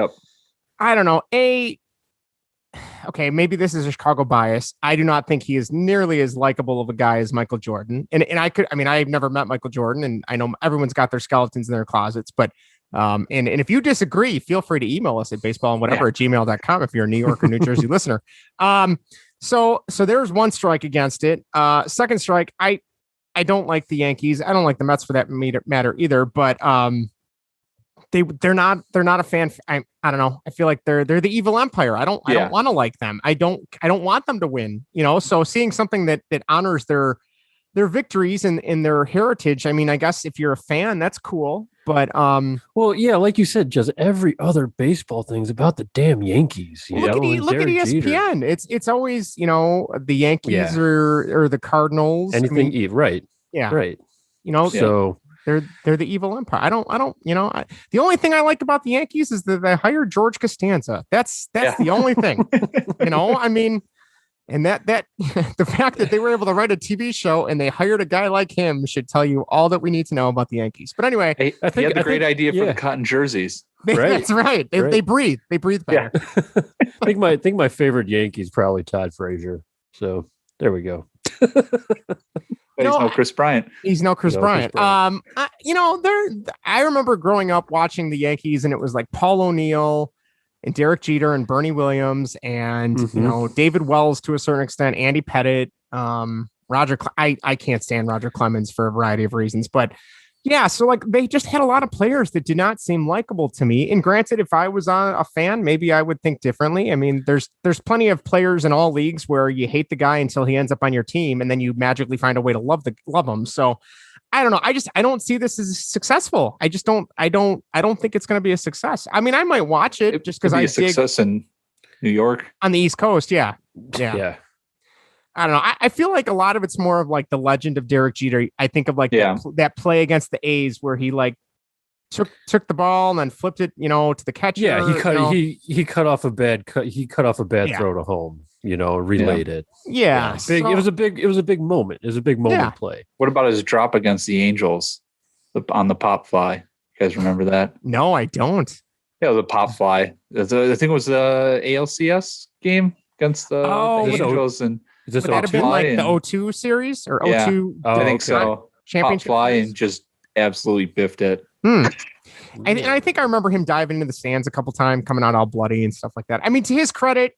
I don't know, okay, maybe this is a Chicago bias. I do not think he is nearly as likable of a guy as Michael Jordan. And I've never met Michael Jordan, and I know everyone's got their skeletons in their closets, but and if you disagree, feel free to email us at baseballandwhatever@gmail.com if you're a New York or New Jersey listener. So there's one strike against it. Second strike, I don't like the Yankees. I don't like the Mets for that matter either, but they're not a fan. I don't know. I feel like they're the evil empire. I don't want to like them. I don't want them to win, so seeing something that honors their victories and their heritage. I mean, I guess if you're a fan, that's cool. But well, yeah, like you said, just every other baseball thing's about the damn Yankees. Look at ESPN. Jeter. It's always the Yankees or the Cardinals. Anything, right? Yeah, right. So they're the evil empire. I don't. The only thing I like about the Yankees is that they hired George Costanza. That's the only thing. I mean. And that the fact that they were able to write a TV show and they hired a guy like him should tell you all that we need to know about the Yankees. But anyway, I think he had the great idea for the cotton jerseys. That's right. They breathe. They breathe better. Yeah. I think my favorite Yankee is probably Todd Frazier. So there we go. But he's no Chris Bryant. He's no Chris Bryant. I remember growing up watching the Yankees, and it was like Paul O'Neill and Derek Jeter and Bernie Williams and, David Wells to a certain extent, Andy Pettit, Roger. I can't stand Roger Clemens for a variety of reasons, but Yeah, so like they just had a lot of players that did not seem likable to me. And granted, if I was a fan, maybe I would think differently. I mean, there's plenty of players in all leagues where you hate the guy until he ends up on your team, and then you magically find a way to love him. So I don't know. I don't see this as successful. I don't think it's going to be a success. I mean, I might watch it just because I a success in New York on the East Coast. Yeah. Yeah. I don't know. I feel like a lot of it's more of like the legend of Derek Jeter. I think of like that play against the A's where he like took the ball and then flipped it, to the catcher. Yeah, he cut off a bad throw to home. Relayed it. Yeah, it was a big moment. It was a big moment play. What about his drop against the Angels on the pop fly? You guys remember that? No, I don't. Yeah, it was a pop fly. I think it was the ALCS game against the Angels and. Would that have been like the 0-2 series or 0-2? I think so. Championship Pop fly and just absolutely biffed it. And I think I remember him diving into the stands a couple times, coming out all bloody and stuff like that. I mean, to his credit,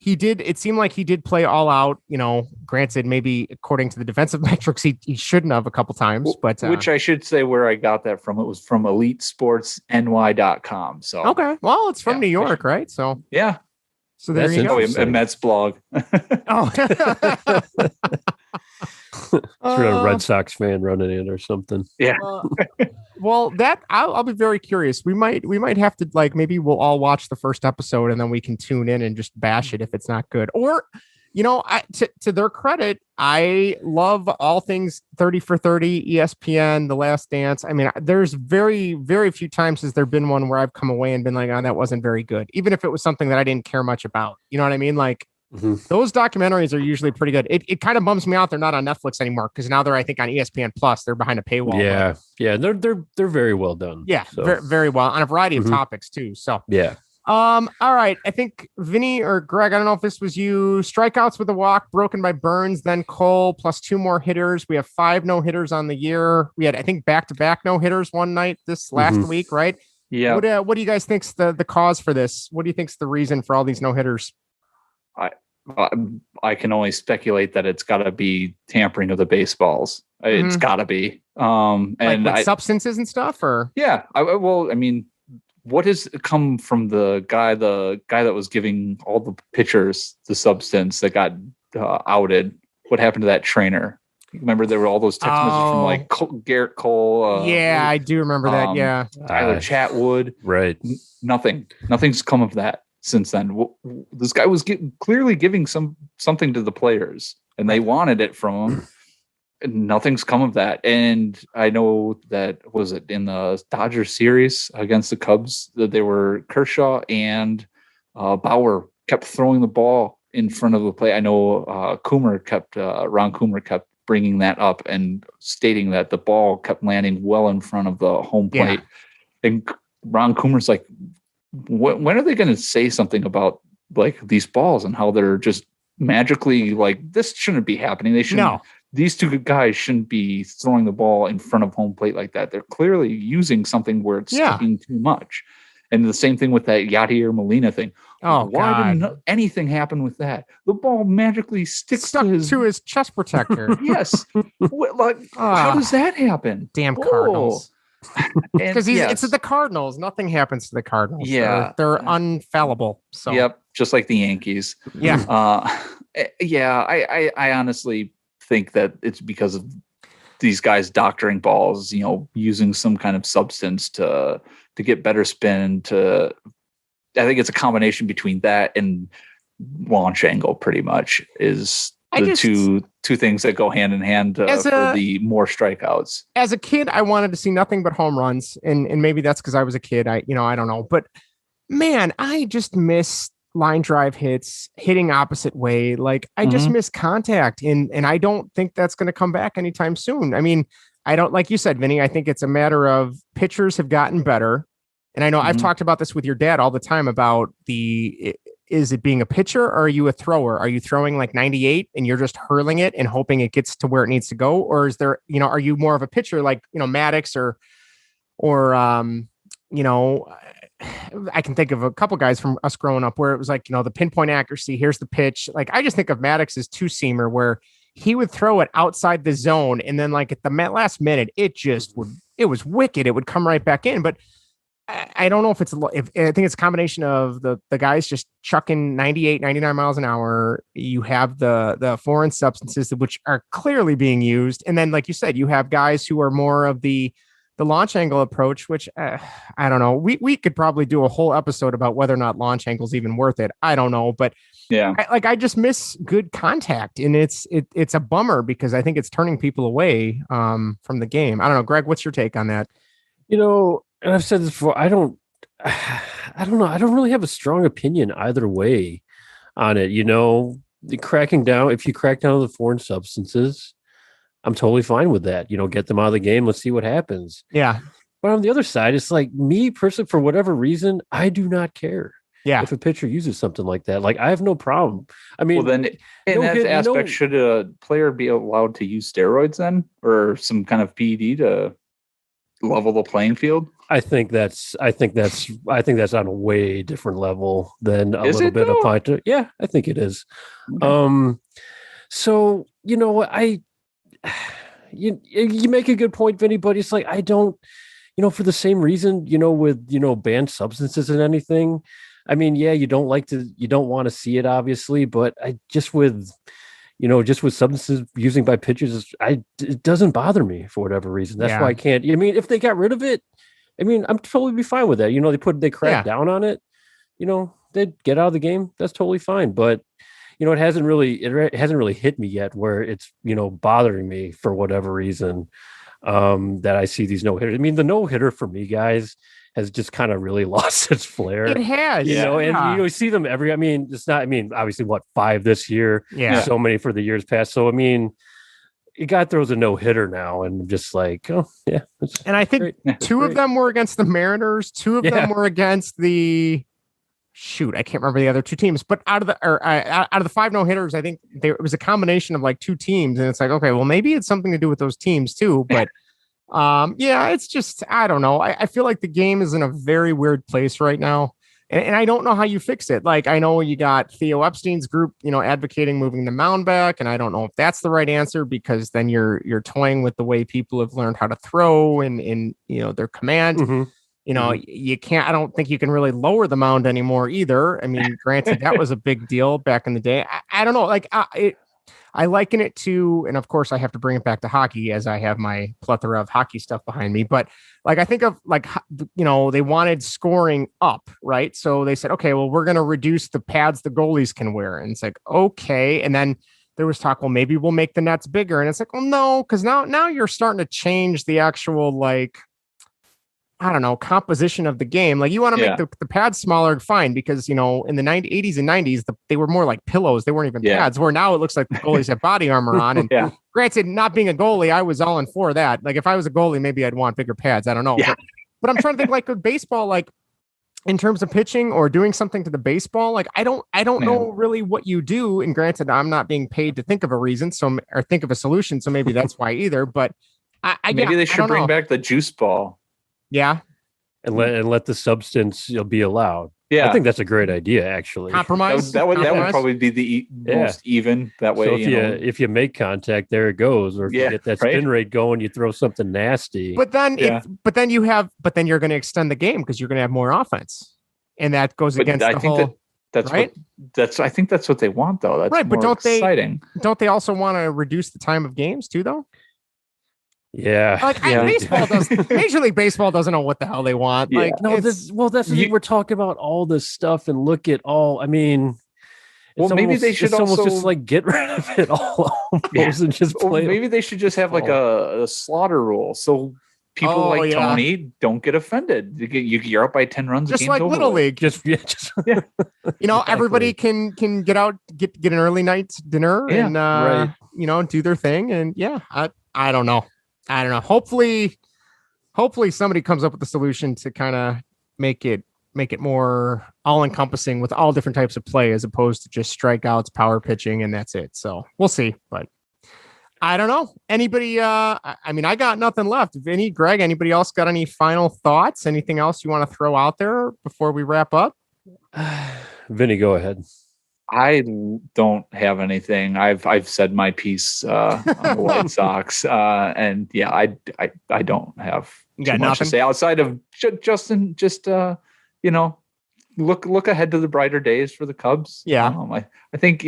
it seemed like he did play all out, granted, maybe according to the defensive metrics, he shouldn't have a couple times, but which I should say where I got that from. It was from elitesportsny.com. So, okay. Well, it's from New York, right? So, yeah. So there you go. A Mets blog. Oh, a Red Sox fan running in or something. Yeah. Well, that I'll be very curious. We might have to maybe we'll all watch the first episode and then we can tune in and just bash it if it's not good. Or, to their credit, I love all things 30 for 30, ESPN, The Last Dance. I mean, there's very, very few times has there been one where I've come away and been like, oh, that wasn't very good. Even if it was something that I didn't care much about. You know what I mean? Like those documentaries are usually pretty good. It kind of bums me out. They're not on Netflix anymore because now they're, I think, on ESPN Plus. They're behind a paywall. Yeah. Yeah. They're very well done. Yeah. So. Very, very well on a variety of topics too. So, yeah. All right. I think Vinnie or Greg, I don't know if this was you. Strikeouts with a walk broken by Burns, then Cole, plus 2 more hitters. We have 5 no-hitters on the year. We had, I think, back-to-back no-hitters one night this last week, right? Yeah. What do you guys think's the cause for this? What do you think's the reason for all these no-hitters? I can only speculate that it's got to be tampering of the baseballs. It's got to be. And substances and stuff, or I mean. What has come from the guy that was giving all the pitchers the substance that got outed? What happened to that trainer? Remember there were all those text messages from like Garrett Cole. I do remember that. Yeah. Tyler Chatwood. Right. Nothing's come of that since then. This guy was clearly giving something to the players and they wanted it from him. Nothing's come of that. And I know that was it in the Dodgers series against the Cubs that they were Kershaw and Bauer kept throwing the ball in front of the plate. I know Ron Coomer kept bringing that up and stating that the ball kept landing well in front of the home plate. Yeah. And Ron Coomer's like, when are they going to say something about like these balls and how they're just magically like, this shouldn't be happening. They shouldn't. No. These 2 guys shouldn't be throwing the ball in front of home plate like that. They're clearly using something where it's sticking too much. And the same thing with that Yadier Molina thing. Oh, why didn't anything happen with that? The ball magically stuck to his chest protector. Yes. How does that happen? Damn Cardinals. Because it's the Cardinals. Nothing happens to the Cardinals. Yeah. They're unfallible. So. Yep. Just like the Yankees. Yeah. I honestly think that it's because of these guys doctoring balls, using some kind of substance to get better spin. I think it's a combination between that and launch angle. Pretty much is two things that go hand in hand for the more strikeouts. As a kid, I wanted to see nothing but home runs, and maybe that's because I was a kid. I don't know, but man, I just miss line drive hits, hitting opposite way. Like I just miss contact, and I don't think that's going to come back anytime soon. I mean, I don't, like you said, Vinny, I think it's a matter of pitchers have gotten better. And I know I've talked about this with your dad all the time about is it being a pitcher or are you a thrower? Are you throwing like 98 and you're just hurling it and hoping it gets to where it needs to go? Or is there, are you more of a pitcher like, Maddox or I can think of a couple guys from us growing up where it was like, the pinpoint accuracy, here's the pitch. Like, I just think of Maddox as 2-seamer where he would throw it outside the zone, and then like at the last minute, it was wicked. It would come right back in. But I don't know if I think it's a combination of the guys just chucking 98, 99 miles an hour. You have the foreign substances which are clearly being used. And then, like you said, you have guys who are more of the launch angle approach, which I don't know. We could probably do a whole episode about whether or not launch angle is even worth it. I don't know, but yeah, I just miss good contact, and it's a bummer because I think it's turning people away from the game. I don't know, Greg, what's your take on that? And I've said this before, I don't know. I don't really have a strong opinion either way on it. The cracking down, if you crack down on the foreign substances, I'm totally fine with that. Get them out of the game. Let's see what happens. Yeah. But on the other side, it's like me personally, for whatever reason, I do not care. Yeah. If a pitcher uses something like that, like I have no problem. I mean, well, then in that aspect, should a player be allowed to use steroids then, or some kind of PED to level the playing field? I think that's on a way different level than a little bit of punter. Yeah, I think it is. Okay. So you make a good point, Vinny, but it's like I don't, for the same reason, with banned substances and anything. I mean, yeah, you don't want to see it, obviously, but just with substances using by pitchers, it doesn't bother me for whatever reason. That's why I can't. I mean, if they got rid of it, I'm totally be fine with that. They crack down on it. They'd get out of the game. That's totally fine. But it hasn't really hit me yet where it's bothering me for whatever reason that I see these no hitters. I mean, the no hitter for me, guys, has just kind of really lost its flair. It has, and you see them every. I mean, it's not. I mean, obviously, 5 this year? Yeah, so many for the years past. So I mean, a guy throws a no hitter now, and just like, oh yeah. And I think two of them were against the Mariners. 2 of them were against the. Shoot, I can't remember the other 2 teams, but out of the 5 no hitters, I think it was a combination of like 2 teams, and it's like, okay, well, maybe it's something to do with those teams too, but. It's just, I don't know. I feel like the game is in a very weird place right now. And I don't know how you fix it. Like, I know you got Theo Epstein's group, advocating moving the mound back. And I don't know if that's the right answer, because then you're toying with the way people have learned how to throw and their command. Mm-hmm. You can't, I don't think you can really lower the mound anymore either. I mean, granted, that was a big deal back in the day. I don't know. Like, I liken it to, and of course I have to bring it back to hockey as I have my plethora of hockey stuff behind me. But like, I think of like, they wanted scoring up, right? So they said, okay, well, we're going to reduce the pads the goalies can wear. And it's like, okay. And then there was talk, well, maybe we'll make the nets bigger. And it's like, well, no, because now you're starting to change the actual, like, I don't know, composition of the game. Like, you want to make the pads smaller, fine, because, in the 80s and 90s, they were more like pillows. They weren't even pads, where now it looks like the goalies have body armor on. And granted, not being a goalie, I was all in for that. Like, if I was a goalie, maybe I'd want bigger pads. I don't know. But I'm trying to think, like, with baseball, like, in terms of pitching or doing something to the baseball, like, I don't know really what you do. And granted, I'm not being paid to think of a reason, or think of a solution. So maybe that's why either. But maybe they should bring back the juice ball. Yeah. And let the substance be allowed. Yeah. I think that's a great idea, actually. Compromise. That would probably be the most even that way. So if you make contact, there it goes. Or if you get that spin rate going, you throw something nasty. But then you're going to extend the game because you're going to have more offense. And that goes against the whole. I think that's what they want, though. That's right. But exciting. Don't they also want to reduce the time of games too, though? Yeah, baseball does. Major League Baseball doesn't know what the hell they want. Yeah. Like, no, that's the thing. We're talking about all this stuff, and look at all. I mean, maybe they should also just like get rid of it all, and just play. Maybe they should just have like a slaughter rule, so people Tony don't get offended. You're up by 10 runs, just like Little League. Everybody can get out, get an early night dinner, and do their thing, and I don't know. Hopefully somebody comes up with a solution to kind of make it more all encompassing with all different types of play, as opposed to just strikeouts, power pitching, and that's it. So we'll see, but I don't know. Anybody? I got nothing left. Vinny, Greg, anybody else got any final thoughts? Anything else you want to throw out there before we wrap up? Vinny, go ahead. I don't have anything. I've said my piece on the White Sox, and yeah, I don't have too much to say outside of Justin. Just look ahead to the brighter days for the Cubs. Yeah, I think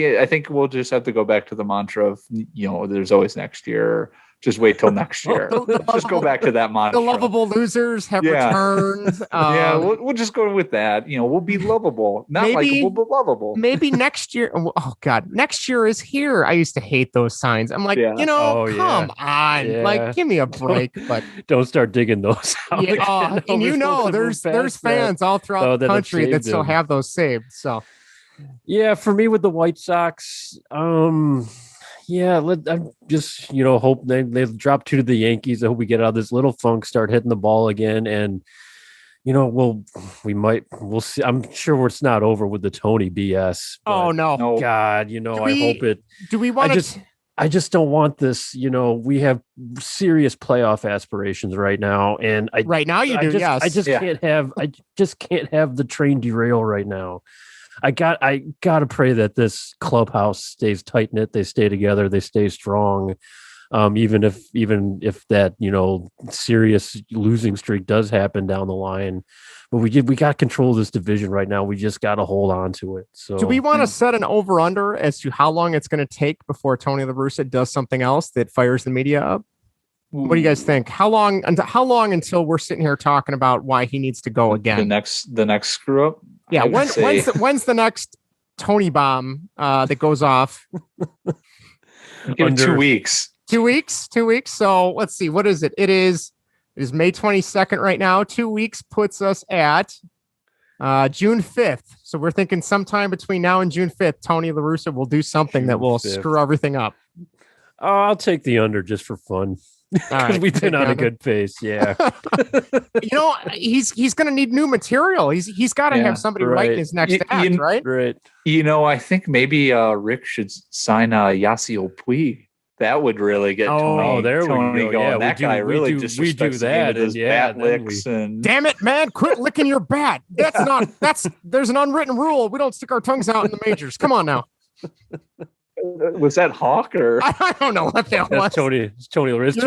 we'll just have to go back to the mantra of there's always next year. Just wait till next year. Just go back to that mantra. The lovable losers have returned. Yeah, we'll just go with that. We'll be lovable, not likable, but lovable. Maybe next year. Oh God, next year is here. I used to hate those signs. I'm like, come on, like, give me a break. But don't start digging those out. Yeah, and there's fans all throughout the country that still have those saved. So, yeah, for me with the White Sox, yeah, I'm just hope they drop 2 to the Yankees. I hope we get out of this little funk, start hitting the ball again, and we'll see. I'm sure it's not over with the Tony BS. Oh no, God, I hope it. Do we want to? I just don't want this. We have serious playoff aspirations right now, and right now you do. Yes, I just can't have the train derail right now. I gotta pray that this clubhouse stays tight knit. They stay together. They stay strong. Even if that serious losing streak does happen down the line, but we got to control this division right now. We just got to hold on to it. So, do we want to set an over under as to how long it's going to take before Tony La Russa does something else that fires the media up? What do you guys think? How long until we're sitting here talking about why he needs to go again? The next screw up. Yeah, when's the next Tony bomb that goes off? Give it 2 weeks. 2 weeks. 2 weeks. So let's see. What is it? It is May 22nd right now. 2 weeks puts us at June 5th. So we're thinking sometime between now and June 5th, Tony La Russa will do something that will screw everything up. I'll take the under just for fun. Because we've been on a good pace, yeah. He's going to need new material. He's got to have somebody writing his next act, right? Right. I think maybe Rick should sign Yasiel Puig. That would really get Tony going. Yeah, that guy really disrespects that his bat licks. Damn it, man! Quit licking your bat. There's an unwritten rule. We don't stick our tongues out in the majors. Come on now. Was that Hawk or I don't know what that was. It's Tony La Russa.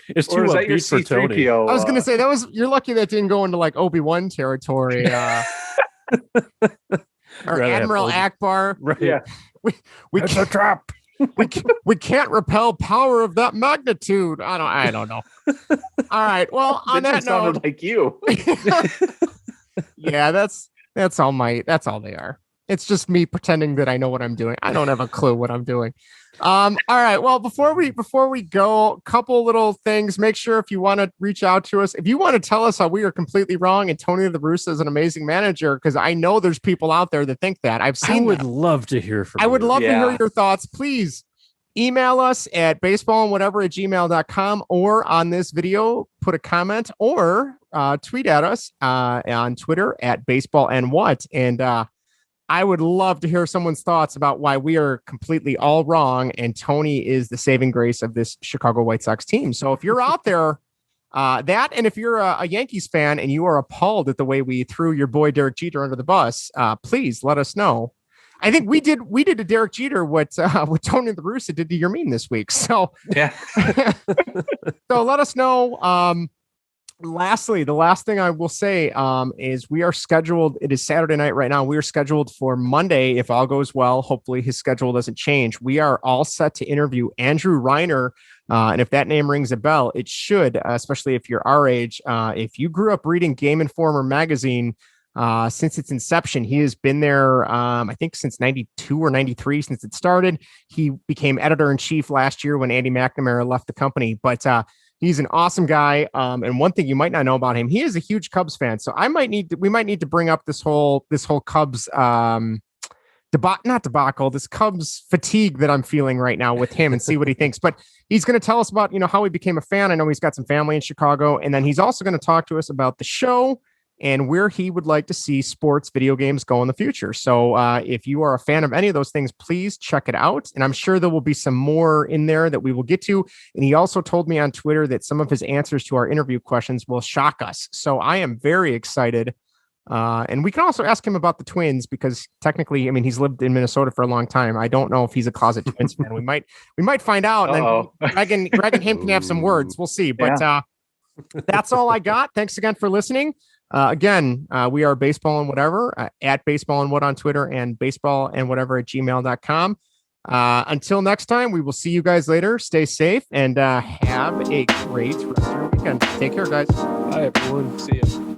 It's too upbeat for Tony. I was gonna say you're lucky that didn't go into like Obi-Wan territory. Or Admiral Akbar. Right. Yeah. It's a trap. we can't repel power of that magnitude. I don't know. All right. Well, on that note, sounded like you. Yeah, that's all they are. It's just me pretending that I know what I'm doing. I don't have a clue what I'm doing. All right. Well, before we go, a couple little things. Make sure if you want to reach out to us, if you want to tell us how we are completely wrong and Tony La Russa is an amazing manager, because I know there's people out there that think that. I would love to hear from you. I would love to hear your thoughts. Please email us at baseballandwhatever@gmail.com, or on this video, put a comment, or tweet at us on Twitter at baseballandwhat. And I would love to hear someone's thoughts about why we are completely all wrong and Tony is the saving grace of this Chicago White Sox team. So if you're out there, and if you're a Yankees fan and you are appalled at the way we threw your boy Derek Jeter under the bus, please let us know. I think we did to Derek Jeter what Tony La Russa did to Yermin this week. So yeah. So let us know. Lastly, the last thing I will say is we are scheduled. It is Saturday night right now. We are scheduled for Monday. If all goes well, hopefully his schedule doesn't change. We are all set to interview Andrew Reiner. And if that name rings a bell, it should, especially if you're our age. If you grew up reading Game Informer magazine since its inception, he has been there, I think, since 92 or 93, since it started. He became editor-in-chief last year when Andy McNamara left the company. But he's an awesome guy. And one thing you might not know about him, he is a huge Cubs fan. So we might need to bring up this whole Cubs this Cubs fatigue that I'm feeling right now with him and see what he thinks. But he's going to tell us about, how he became a fan. I know he's got some family in Chicago. And then he's also going to talk to us about the show and where he would like to see sports video games go in the future. So if you are a fan of any of those things, please check it out. And I'm sure there will be some more in there that we will get to. And he also told me on Twitter that some of his answers to our interview questions will shock us. So I am very excited And we can also ask him about the Twins because technically, I mean, he's lived in Minnesota for a long time. I don't know if he's a closet Twins fan. We might find out. And then Greg and him can have some words. We'll see. But that's all I got. Thanks again for listening. Again, we are Baseball and Whatever at Baseball and What on Twitter and baseball and whatever at gmail.com. Until next time, we will see you guys later. Stay safe and have a great rest of your weekend. Take care, guys. Bye, everyone. See you.